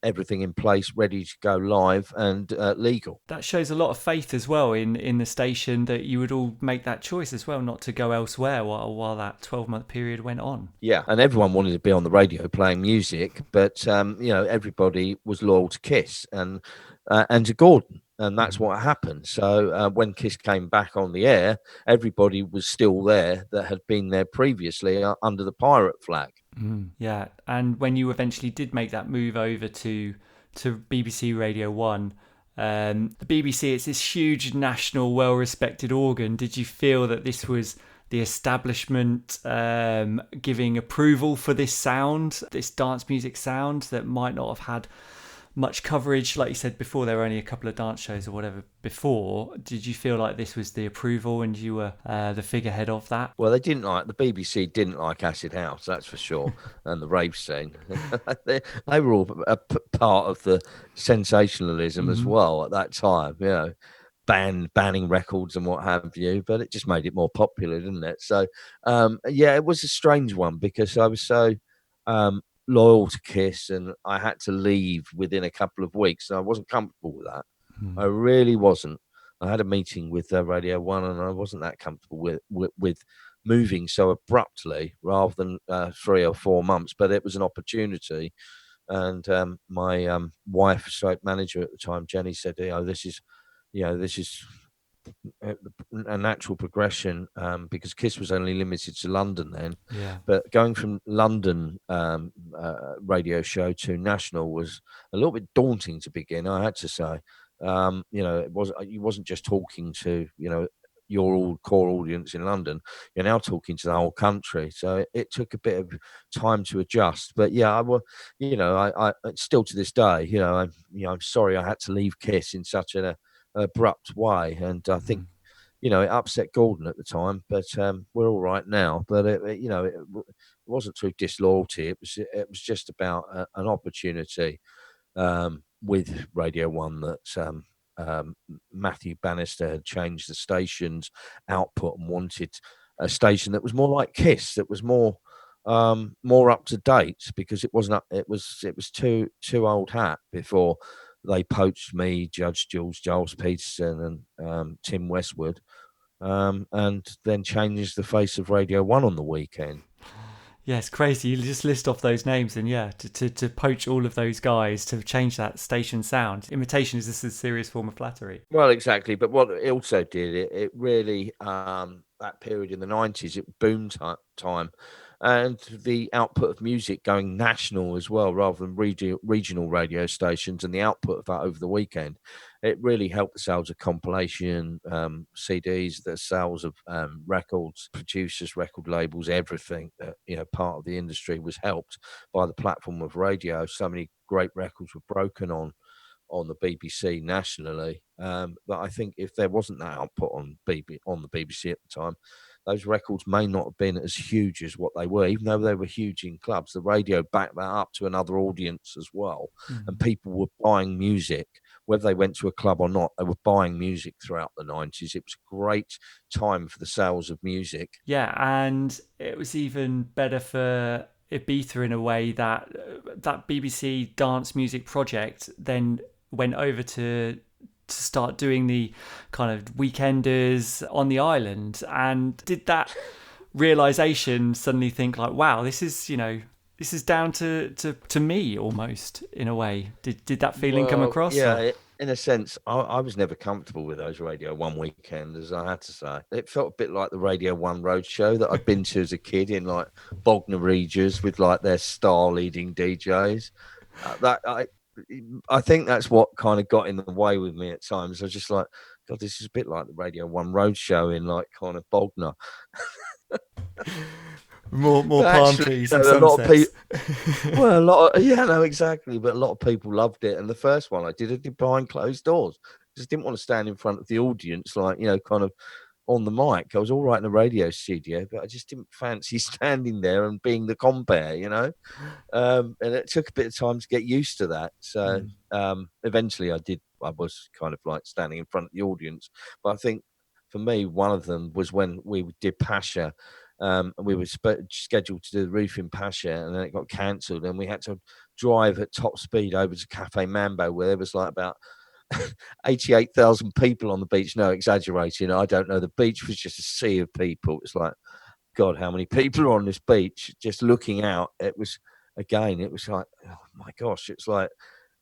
everything in place, ready to go live and legal. That shows a lot of faith as well in the station that you would all make that choice as well, not to go elsewhere while that 12-month period went on. Yeah, and everyone wanted to be on the radio playing music, but everybody was loyal to Kiss and to Gordon. And that's what happened. So when Kiss came back on the air, everybody was still there that had been there previously under the pirate flag. Yeah, and when you eventually did make that move over to BBC Radio 1, the BBC, it's this huge national, well-respected organ. Did you feel that this was the establishment giving approval for this sound, this dance music sound that might not have had much coverage? Like you said before, there were only a couple of dance shows or whatever before. Did you feel like this was the approval and you were the figurehead of that? Well, the BBC didn't like acid house, that's for sure, and the rave scene. they were all a part of the sensationalism as well at that time, banning records and what have you, but it just made it more popular, didn't it? So, it was a strange one because I was so loyal to Kiss, and I had to leave within a couple of weeks, and I wasn't comfortable with that. I really wasn't. I had a meeting with Radio 1, and I wasn't that comfortable with moving so abruptly rather than 3 or 4 months, but it was an opportunity. And my wife, stroke manager at the time, Jenny, said, this is a natural progression because Kiss was only limited to London then. Yeah. But going from London radio show to national was a little bit daunting to begin, I had to say. You wasn't just talking to your all core audience in London. You're now talking to the whole country, so it took a bit of time to adjust. But yeah, I still to this day, I'm sorry I had to leave Kiss in such an abrupt way, and I think it upset Gordon at the time, but we're all right now. But it wasn't through disloyalty. It was just about an opportunity with Radio 1 that Matthew Bannister had changed the station's output and wanted a station that was more like Kiss, that was more up to date, because it wasn't. It was too old hat before they poached me, Judge Jules, Giles Peterson, and Tim Westwood, and then changed the face of Radio 1 on the weekend. Yeah, it's crazy. You just list off those names, and to poach all of those guys to change that station sound. Imitation is just a serious form of flattery. Well, exactly. But what it also did, it really, that period in the 90s, it boomed time. And the output of music going national as well, rather than regional radio stations, and the output of that over the weekend, it really helped the sales of compilation CDs, the sales of records, producers, record labels, everything that part of the industry was helped by the platform of radio. So many great records were broken on the BBC nationally. But I think if there wasn't that output on the BBC at the time, those records may not have been as huge as what they were, even though they were huge in clubs. The radio backed that up to another audience as well. And people were buying music, whether they went to a club or not, they were buying music throughout the 90s. It was a great time for the sales of music. Yeah, and it was even better for Ibiza in a way that that BBC dance music project then went over to start doing the kind of weekenders on the island. And did that realization suddenly think like, wow, this is this is down to me almost in a way. Did that feeling come across? Yeah, in a sense, I was never comfortable with those Radio 1 weekenders, I had to say. It felt a bit like the Radio 1 roadshow that I'd been to as a kid in like Bognor Regis with like their star leading DJs. I think that's what kind of got in the way with me at times. I was just like, God, this is a bit like the Radio 1 roadshow in like kind of Bognor. More palm trees and a lot of sunsets. people. Well, a lot of, yeah, no, exactly. But a lot of people loved it. And the first one I did behind closed doors. Just didn't want to stand in front of the audience, like, kind of on the mic. I was all right in the radio studio, but I just didn't fancy standing there and being the compere. And it took a bit of time to get used to that. So eventually I was kind of like standing in front of the audience. But I think for me, one of them was when we did Pasha. And we were scheduled to do the roof in Pasha, and then it got cancelled, and we had to drive at top speed over to Cafe Mambo, where there was like about 88,000 people on the beach. No exaggerating. I don't know. The beach was just a sea of people. It's like, God, how many people are on this beach? Just looking out, it was like, oh my gosh, it's like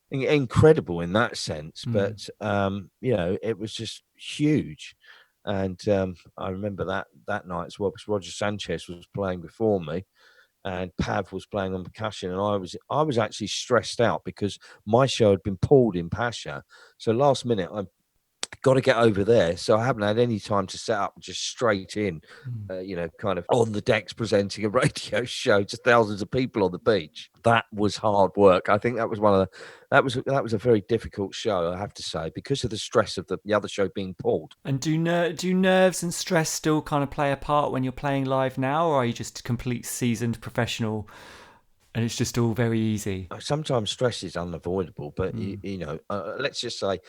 incredible in that sense. But it was just huge. And I remember that night as well, because Roger Sanchez was playing before me, and Pav was playing on percussion, and I was actually stressed out because my show had been pulled in Pasha. So last minute, I got to get over there. So I haven't had any time to set up, just straight in, kind of on the decks presenting a radio show to thousands of people on the beach. That was hard work. I think that was that was a very difficult show, I have to say, because of the stress of the other show being pulled. And do nerves and stress still kind of play a part when you're playing live now, or are you just a complete seasoned professional and it's just all very easy? Sometimes stress is unavoidable, but let's just say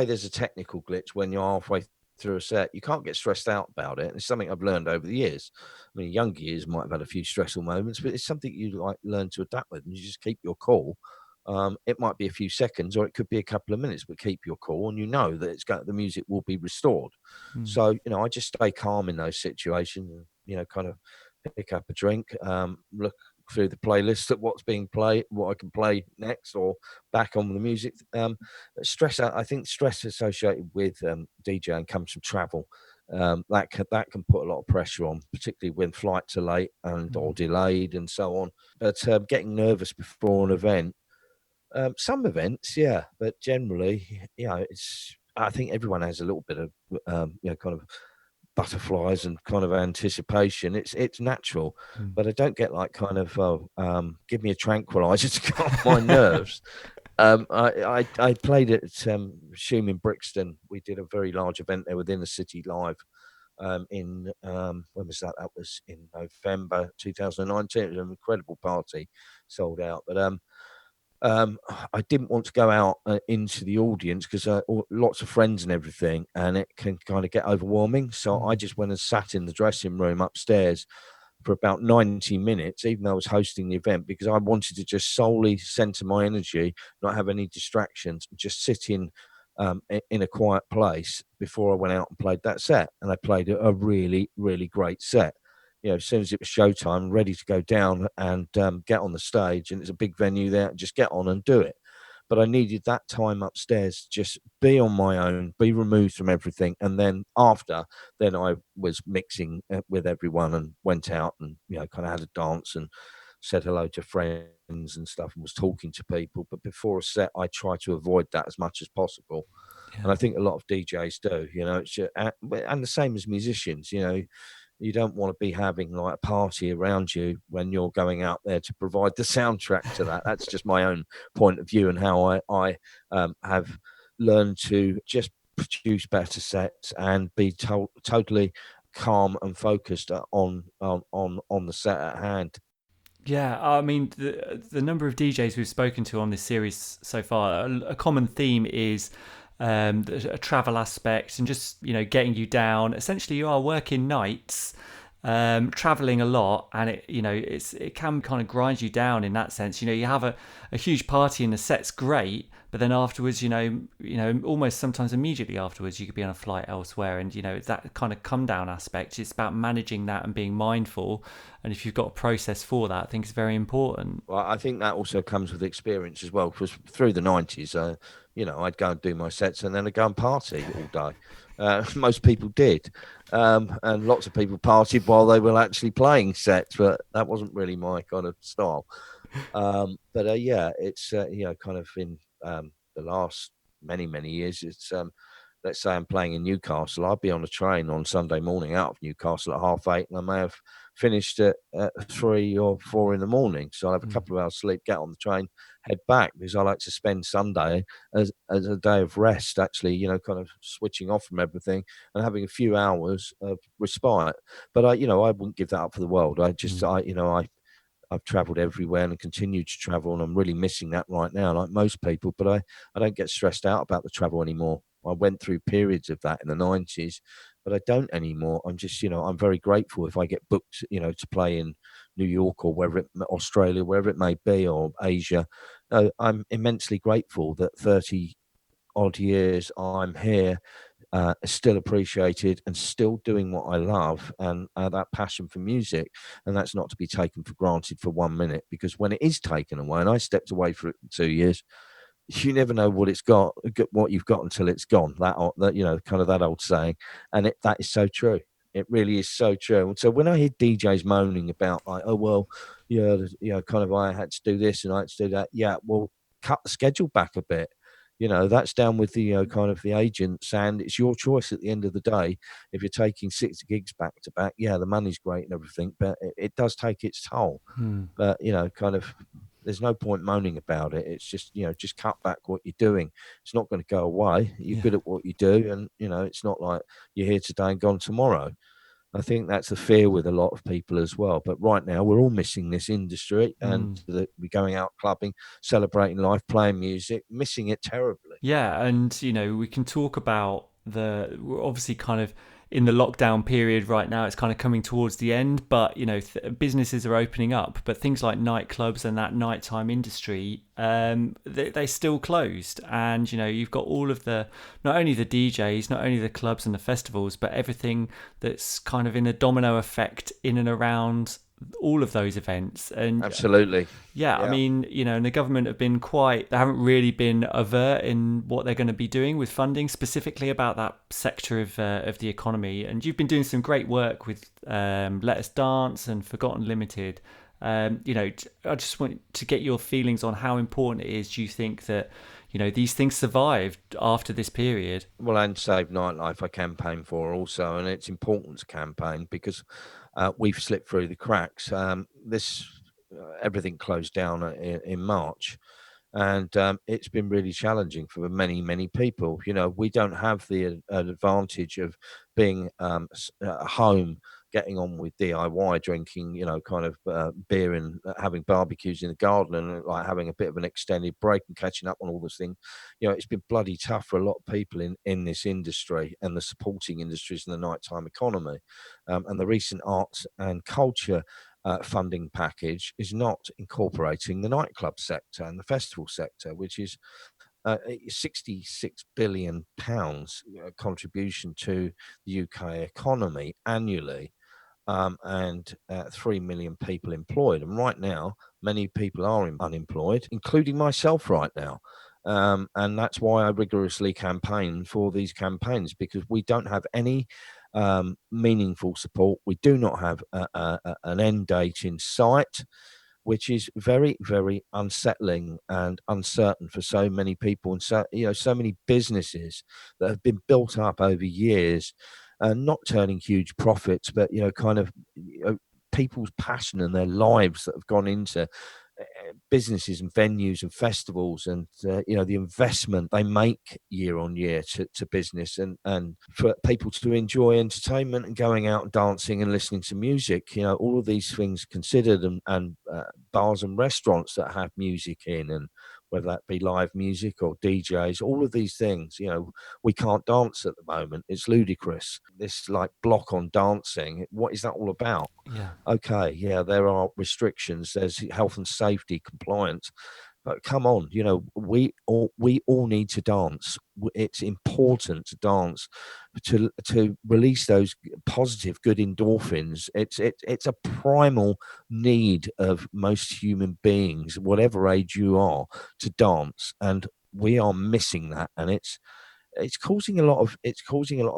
there's a technical glitch when you're halfway through a set. You can't get stressed out about it. And it's something I've learned over the years. I mean, younger years might have had a few stressful moments, but it's something you like learn to adapt with, and you just keep your cool. It might be a few seconds, or it could be a couple of minutes, but keep your cool, and that the music will be restored. So I just stay calm in those situations, and kind of pick up a drink, look through the playlist at what's being played, what I can play next, or back on the music. I think stress associated with DJing comes from travel. That can put a lot of pressure on, particularly when flights are late or delayed and so on. But getting nervous before an event, some events, yeah, but generally, I think everyone has a little bit of kind of butterflies and kind of anticipation. It's natural, but I don't get like kind of give me a tranquilizer to calm my nerves. I played at Shoom in Brixton. We did a very large event there within the city live. When was that? That was in November 2019. It was an incredible party, sold out. But I didn't want to go out into the audience because lots of friends and everything, and it can kind of get overwhelming. So I just went and sat in the dressing room upstairs for about 90 minutes, even though I was hosting the event, because I wanted to just solely center my energy, not have any distractions, just sit in a quiet place before I went out and played that set. And I played a really, really great set. As soon as it was showtime, ready to go down and get on the stage, and it's a big venue there, just get on and do it. But I needed that time upstairs, just be on my own, be removed from everything. And then then I was mixing with everyone and went out and, kind of had a dance and said hello to friends and stuff and was talking to people. But before a set, I try to avoid that as much as possible. Yeah. And I think a lot of DJs do, it's just, and the same as musicians, you don't want to be having like a party around you when you're going out there to provide the soundtrack to that. That's just my own point of view and how I have learned to just produce better sets and be totally calm and focused on the set at hand. Yeah, I mean, the number of DJs we've spoken to on this series so far, a common theme is a travel aspect and just getting you down. Essentially, you are working nights, traveling a lot, and it can kind of grind you down in that sense. You have a huge party and the set's great, But then afterwards, almost sometimes immediately afterwards, you could be on a flight elsewhere. And, that kind of come down aspect, it's about managing that and being mindful. And if you've got a process for that, I think it's very important. Well, I think that also comes with experience as well, because through the 90s, I'd go and do my sets and then I'd go and party all day. Most people did. And lots of people partied while they were actually playing sets, but that wasn't really my kind of style. It's, kind of in the last many years, it's, let's say I'm playing in Newcastle, I'd be on a train on Sunday morning out of Newcastle at 8:30, and I may have finished at 3 or 4 in the morning. So I'll have a couple of hours sleep, get on the train, head back, because I like to spend Sunday as a day of rest, actually, kind of switching off from everything and having a few hours of respite. But I wouldn't give that up for the world. I've traveled everywhere and continue to travel, and I'm really missing that right now, like most people. But I don't get stressed out about the travel anymore. I went through periods of that in the 90s, but I don't anymore. I'm just, I'm very grateful if I get booked, to play in New York or Australia, wherever it may be, or Asia. I'm immensely grateful that 30 odd years I'm here, still appreciated and still doing what I love, and that passion for music. And that's not to be taken for granted for 1 minute, because when it is taken away, and I stepped away for it for 2 years, you never know what you've got until it's gone. That kind of that old saying, and that is so true. It really is so true. And so when I hear DJs moaning about, like, oh well, kind of, I had to do this and I had to do that. Yeah, well, cut the schedule back a bit. That's down with the kind of the agents, and it's your choice at the end of the day. If you're taking 6 gigs back to back, yeah, the money's great and everything, but it does take its toll. But kind of, there's no point moaning about it. It's just, just cut back what you're doing. It's not going to go away. You're good at what you do, and it's not like you're here today and gone tomorrow. I think that's the fear with a lot of people as well. But right now, we're all missing this industry, and we're going out clubbing, celebrating life, playing music, missing it terribly. Yeah, and we can talk about we're obviously kind of in the lockdown period right now. It's kind of coming towards the end, but businesses are opening up. But things like nightclubs and that nighttime industry, they still closed. And you've got all of not only the DJs, not only the clubs and the festivals, but everything that's kind of in a domino effect in and around all of those events. And absolutely, yeah, I mean, and the government have been they haven't really been overt in what they're going to be doing with funding specifically about that sector of the economy. And you've been doing some great work with Let Us Dance and Forgotten Limited. I just want to get your feelings on how important it is. Do you think that these things survived after this period? Well, and Save Nightlife I campaign for also, and it's important to campaign because we've slipped through the cracks. Everything closed down in March, and it's been really challenging for many people. We don't have the advantage of being at home, getting on with DIY, drinking, kind of beer and having barbecues in the garden, and like having a bit of an extended break and catching up on all those things. It's been bloody tough for a lot of people in this industry and the supporting industries in the nighttime economy. And the recent arts and culture funding package is not incorporating the nightclub sector and the festival sector, which is £66 billion contribution to the UK economy annually, and 3 million people employed. And right now, many people are unemployed, including myself right now. And that's why I rigorously campaign for these campaigns, because we don't have any meaningful support. We do not have an end date in sight, which is very, very unsettling and uncertain for so many people, and so many businesses that have been built up over years, and not turning huge profits, but kind of people's passion and their lives that have gone into businesses and venues and festivals, and the investment they make year on year to business, and for people to enjoy entertainment and going out and dancing and listening to music. All of these things considered, and bars and restaurants that have music in, and whether that be live music or DJs, all of these things, we can't dance at the moment. It's ludicrous. This like block on dancing, what is that all about? Yeah. Okay, yeah, there are restrictions, there's health and safety compliance, come on, we all need to dance. It's important to dance, to release those positive, good endorphins. It's a primal need of most human beings, whatever age you are, to dance, and we are missing that, and it's causing a lot of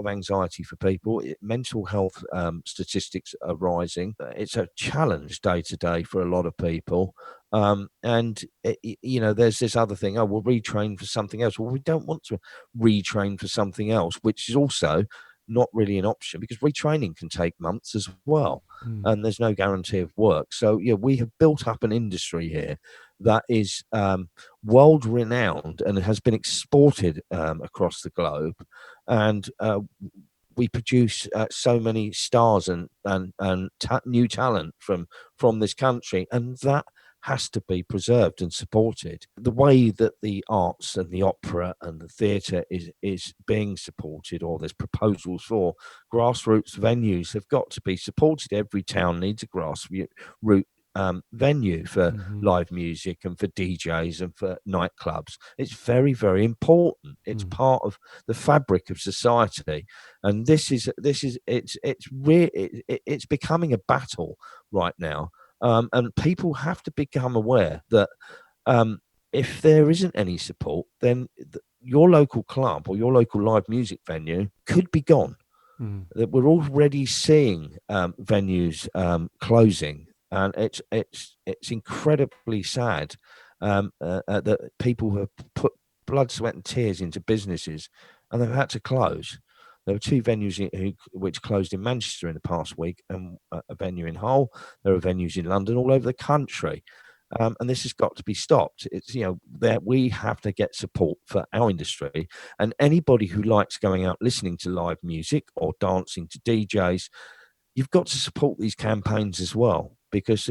anxiety for people. Mental health statistics are rising. It's a challenge day to day for a lot of people. There's this other thing. Oh, we'll retrain for something else. Well, we don't want to retrain for something else, which is also not really an option, because retraining can take months as well, and there's no guarantee of work. So yeah, we have built up an industry here that is world renowned and has been exported across the globe, and we produce so many stars and new talent from this country, and that has to be preserved and supported. The way that the arts and the opera and the theatre is being supported, or there's proposals for grassroots venues, have got to be supported. Every town needs a grassroots venue for live music and for DJs and for nightclubs. It's very, very important. It's part of the fabric of society, and it's becoming a battle right now, and people have to become aware that if there isn't any support, then your local club or your local live music venue could be gone. That we're already seeing venues closing, and it's incredibly sad that people have put blood, sweat, and tears into businesses, and they've had to close. There were two venues which closed in Manchester in the past week, and a venue in Hull. There are venues in London, all over the country. And this has got to be stopped. It's, that we have to get support for our industry, and anybody who likes going out listening to live music or dancing to DJs, you've got to support these campaigns as well, because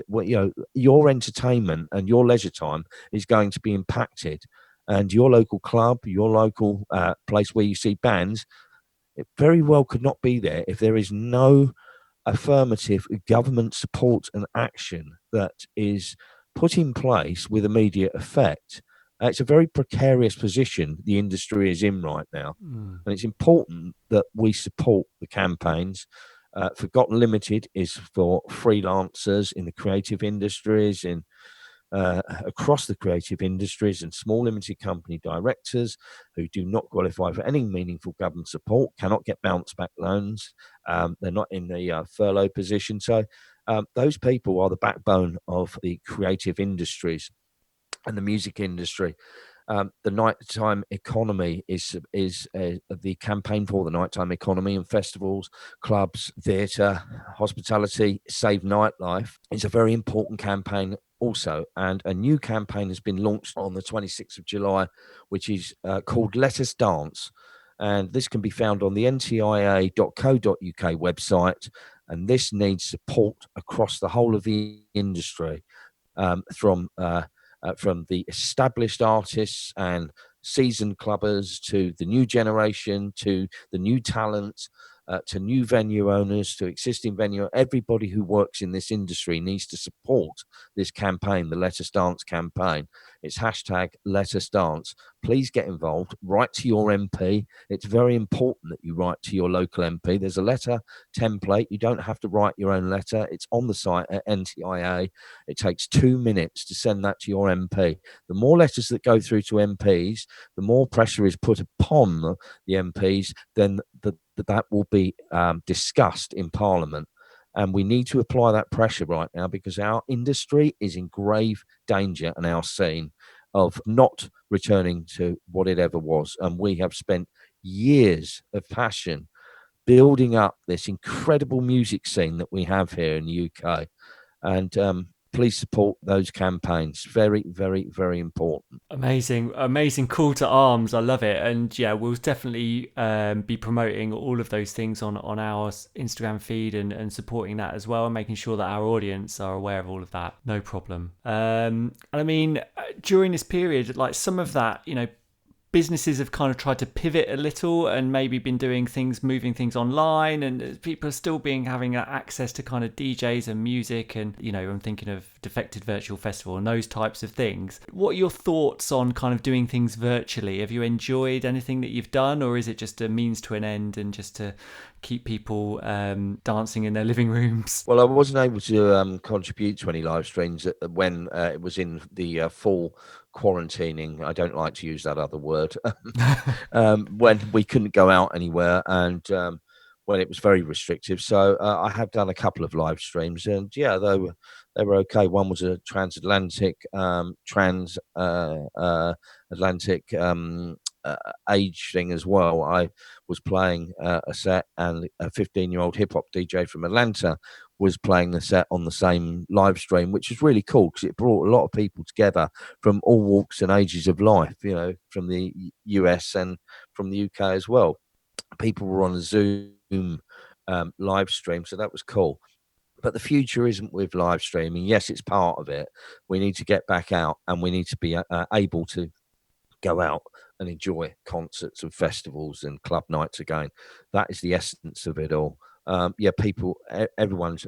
your entertainment and your leisure time is going to be impacted, and your local club, your local place where you see bands, it very well could not be there if there is no affirmative government support and action that is put in place with immediate effect. It's a very precarious position the industry is in right now, and it's important that we support the campaigns. Forgotten Limited is for freelancers in the creative industries, across the creative industries, and small limited company directors who do not qualify for any meaningful government support, cannot get bounce back loans. They're not in the furlough position. So those people are the backbone of the creative industries and the music industry. The nighttime economy is the campaign for the nighttime economy, and festivals, clubs, theatre, hospitality, save nightlife is a very important campaign also. And a new campaign has been launched on the 26th of July, which is called Let Us Dance. And this can be found on the ntia.co.uk website. And this needs support across the whole of the industry, from the established artists and seasoned clubbers to the new generation, to the new talent, to new venue owners, to existing venue. Everybody who works in this industry needs to support this campaign, the Let Us Dance campaign. It's hashtag Let Us Dance. Please get involved. Write to your MP. It's very important that you write to your local MP. There's a letter template. You don't have to write your own letter. It's on the site at NTIA. It takes 2 minutes to send that to your MP. The more letters that go through to MPs, the more pressure is put upon the MPs, then that will be discussed in Parliament. And we need to apply that pressure right now, because our industry is in grave danger, and our scene of not returning to what it ever was. And we have spent years of passion building up this incredible music scene that we have here in the UK. And please support those campaigns. Very, very, very important. Amazing call to arms. I love it. And yeah, we'll definitely be promoting all of those things on our Instagram feed and supporting that as well, and making sure that our audience are aware of all of that. No problem. And I mean, during this period, like some of that, businesses have kind of tried to pivot a little and maybe been doing things, moving things online, and people are still having access to kind of DJs and music, and I'm thinking of Defected Virtual Festival and those types of things. What are your thoughts on kind of doing things virtually? Have you enjoyed anything that you've done, or is it just a means to an end and just to keep people dancing in their living rooms? Well, I wasn't able to contribute to any live streams when it was in the full quarantining. I don't like to use that other word. When we couldn't go out anywhere, and when it was very restrictive. So I have done a couple of live streams, and yeah, they were okay. One was a transatlantic Atlantic age thing as well. I was playing a set, and a 15-year-old hip-hop DJ from Atlanta was playing the set on the same live stream, which is really cool because it brought a lot of people together from all walks and ages of life, from the US and from the UK as well. People were on a Zoom live stream, so that was cool. But the future isn't with live streaming. Yes, it's part of it. We need to get back out, and we need to be able to go out and enjoy concerts and festivals and club nights again. That is the essence of it all. Everyone's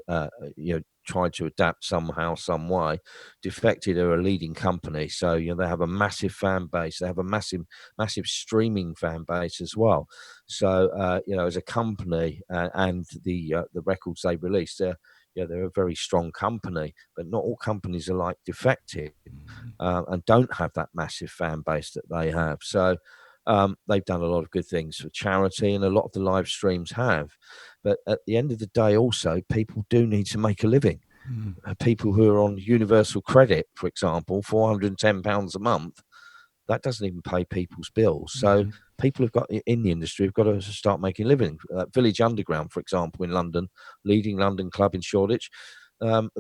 tried to adapt somehow, some way. Defected are a leading company, so they have a massive fan base. They have a massive streaming fan base as well. So as a company, and the records they release, they're a very strong company, but not all companies are like Defected, and don't have that massive fan base that they have. So they've done a lot of good things for charity, and a lot of the live streams have. But at the end of the day, also, people do need to make a living. People who are on universal credit, for example, £410 a month, that doesn't even pay people's bills. So people in the industry have got to start making a living. Village Underground, for example, in London, leading London club in Shoreditch,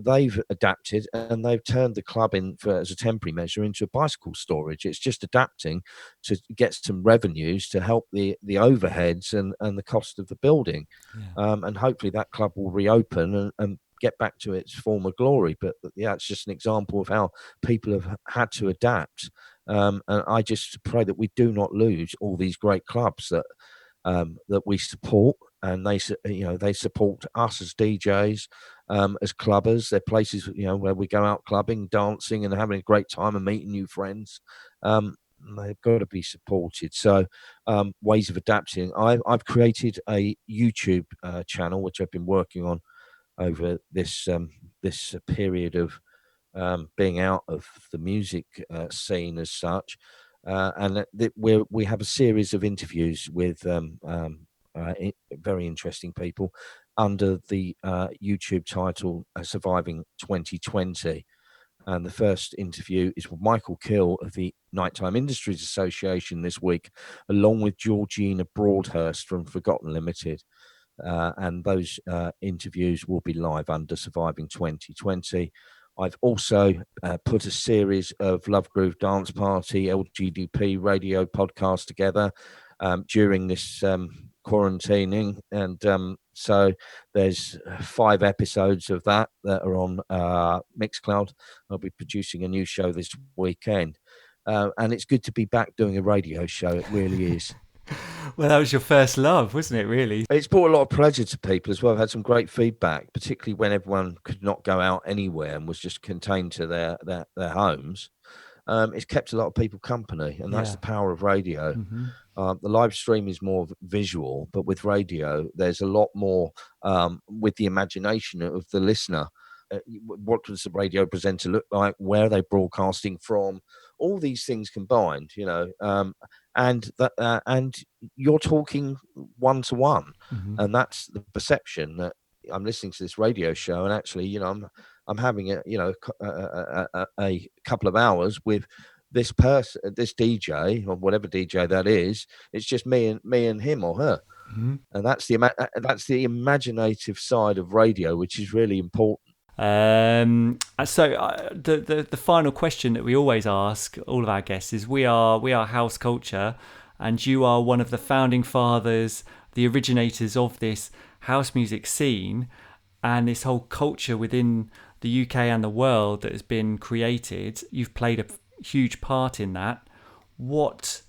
they've adapted, and they've turned the club as a temporary measure into a bicycle storage. It's just adapting to get some revenues to help the overheads and the cost of the building. And hopefully that club will reopen and get back to its former glory. But yeah, it's just an example of how people have had to adapt. And I just pray that we do not lose all these great clubs that we support, and they support us as DJs, as clubbers. They're places where we go out clubbing, dancing, and having a great time and meeting new friends. They've got to be supported. So ways of adapting. I've created a YouTube channel which I've been working on over this period of being out of the music scene as such, and we have a series of interviews with very interesting people under the YouTube title Surviving 2020. And the first interview is with Michael Kill of the Nighttime Industries Association this week, along with Georgina Broadhurst from Forgotten Limited. And those interviews will be live under Surviving 2020. I've also put a series of Love Groove Dance Party LGDP radio podcasts together during this quarantining, and so there's 5 episodes of that are on Mixcloud. I'll be producing a new show this weekend, and it's good to be back doing a radio show. It really is. Well, that was your first love, wasn't it, really? It's brought a lot of pleasure to people as well. I've had some great feedback, particularly when everyone could not go out anywhere and was just contained to their homes. It's kept a lot of people company, and that's the power of radio. The live stream is more visual, but with radio, there's a lot more with the imagination of the listener. What does the radio presenter look like? Where are they broadcasting from? All these things combined, and you're talking one to one, and that's the perception that I'm listening to this radio show, and actually, I'm having a couple of hours with this person, this DJ or whatever DJ that is. It's just me and him or her, and that's the imaginative side of radio, which is really important. So the final question that we always ask all of our guests is: we are House Culture, and you are one of the founding fathers, the originators of this house music scene and this whole culture within the UK and the world that has been created. You've played a huge part in that. What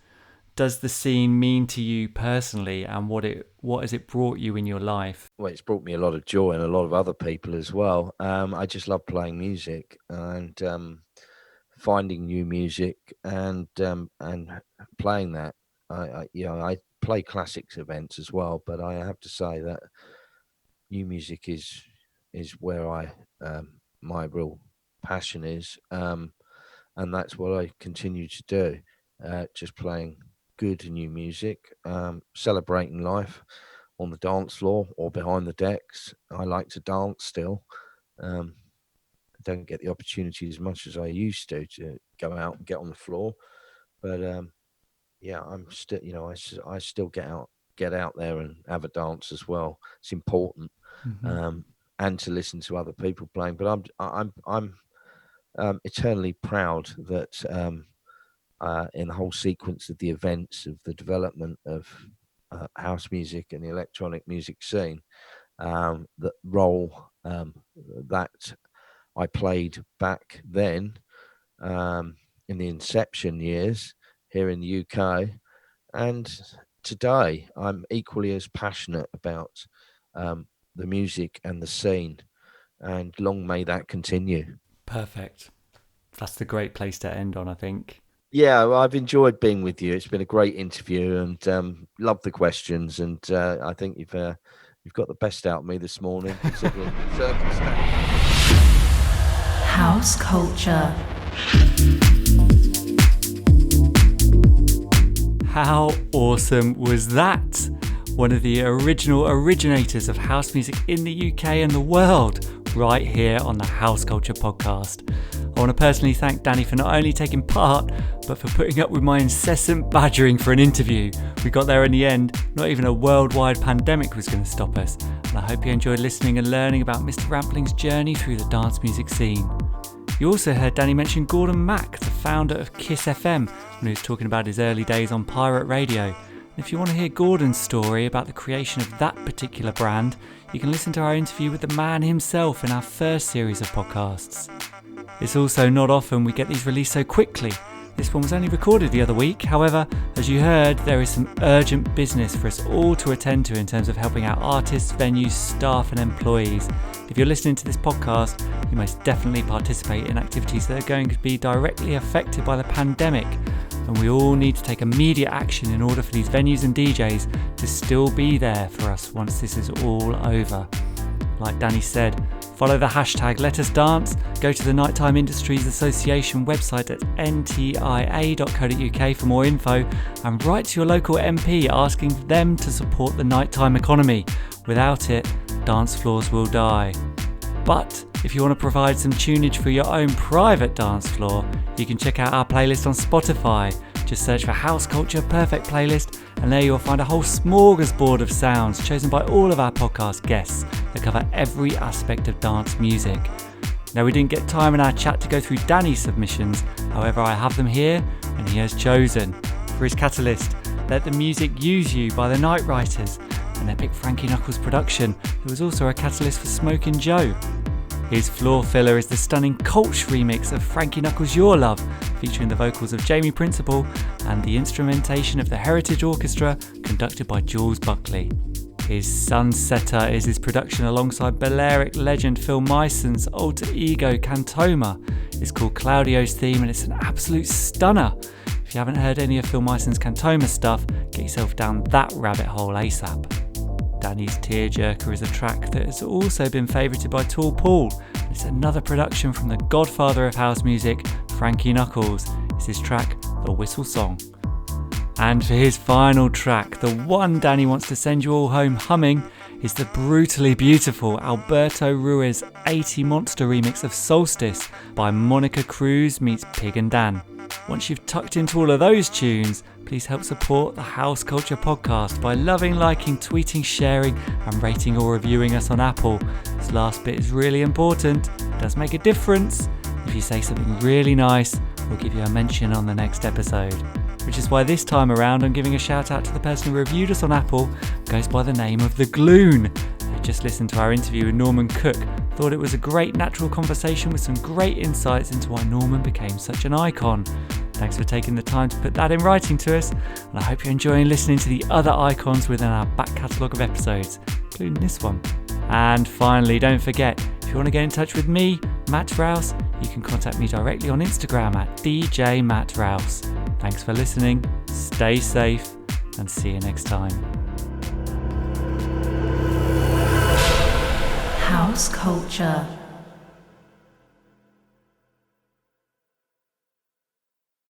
does the scene mean to you personally, and what has it brought you in your life? Well, it's brought me a lot of joy and a lot of other people as well. I just love playing music and finding new music and playing that. I play classics events as well, but I have to say that new music is where my real passion is, and that's what I continue to do. Just playing good new music, celebrating life on the dance floor or behind the decks. I like to dance still. I don't get the opportunity as much as I used to go out and get on the floor, but yeah, I'm still, I still get out there and have a dance as well. It's important, and to listen to other people playing. But I'm eternally proud that in the whole sequence of the events of the development of house music and the electronic music scene, that role that I played back then in the inception years here in the UK, and today I'm equally as passionate about the music and the scene, and long may that continue. Perfect. That's the great place to end on, I think. Yeah, well, I've enjoyed being with you. It's been a great interview, and love the questions. And I think you've got the best out of me this morning, considering the circumstances. House culture. How awesome was that? One of the original originators of house music in the UK and the world, right here on the House Culture podcast. I want to personally thank Danny for not only taking part, but for putting up with my incessant badgering for an interview. We got there in the end. Not even a worldwide pandemic was going to stop us. And I hope you enjoyed listening and learning about Mr Rampling's journey through the dance music scene. You also heard Danny mention Gordon Mack, the founder of Kiss FM, when he was talking about his early days on pirate radio. And if you want to hear Gordon's story about the creation of that particular brand, you can listen to our interview with the man himself in our first series of podcasts. It's also not often we get these released so quickly. This one was only recorded the other week. However, as you heard, there is some urgent business for us all to attend to in terms of helping out artists, venues, staff and employees. If you're listening to this podcast, you most definitely participate in activities that are going to be directly affected by the pandemic. And we all need to take immediate action in order for these venues and DJs to still be there for us once this is all over. Like Danny said, follow the hashtag #LetUsDance, go to the Nighttime Industries Association website at ntia.co.uk for more info, and write to your local MP asking them to support the nighttime economy. Without it, dance floors will die. But if you want to provide some tunage for your own private dance floor, you can check out our playlist on Spotify. Just search for House Culture Perfect Playlist, and there you'll find a whole smorgasbord of sounds chosen by all of our podcast guests that cover every aspect of dance music. Now, we didn't get time in our chat to go through Danny's submissions, however I have them here, and he has chosen. For his catalyst, Let the Music Use You by the Night Writers, an epic Frankie Knuckles production that was also a catalyst for Smokin' Joe. His floor filler is the stunning Colch remix of Frankie Knuckles' Your Love, featuring the vocals of Jamie Principle and the instrumentation of the Heritage Orchestra, conducted by Jules Buckley. His Sunsetter is his production alongside Balearic legend Phil Myson's alter ego Cantoma. It's called Claudio's Theme and it's an absolute stunner. If you haven't heard any of Phil Myson's Cantoma stuff, get yourself down that rabbit hole ASAP. Danny's Tearjerker is a track that has also been favourited by Tall Paul. It's another production from the godfather of house music, Frankie Knuckles. It's his track, The Whistle Song. And for his final track, the one Danny wants to send you all home humming, is the brutally beautiful Alberto Ruiz 80 Monster remix of Solstice by Monica Cruz meets Pig and Dan. Once you've tucked into all of those tunes, please help support the House Culture podcast by loving, liking, tweeting, sharing and rating or reviewing us on Apple. This last bit is really important. It does make a difference. If you say something really nice, we'll give you a mention on the next episode. Which is why this time around I'm giving a shout out to the person who reviewed us on Apple, goes by the name of The Gloon. I just listened to our interview with Norman Cook, thought it was a great natural conversation with some great insights into why Norman became such an icon. Thanks for taking the time to put that in writing to us, and I hope you're enjoying listening to the other icons within our back catalogue of episodes, including this one. And finally, don't forget, if you want to get in touch with me, Matt Rouse, you can contact me directly on Instagram at DJ Matt Rouse. Thanks for listening, stay safe, and see you next time. House culture.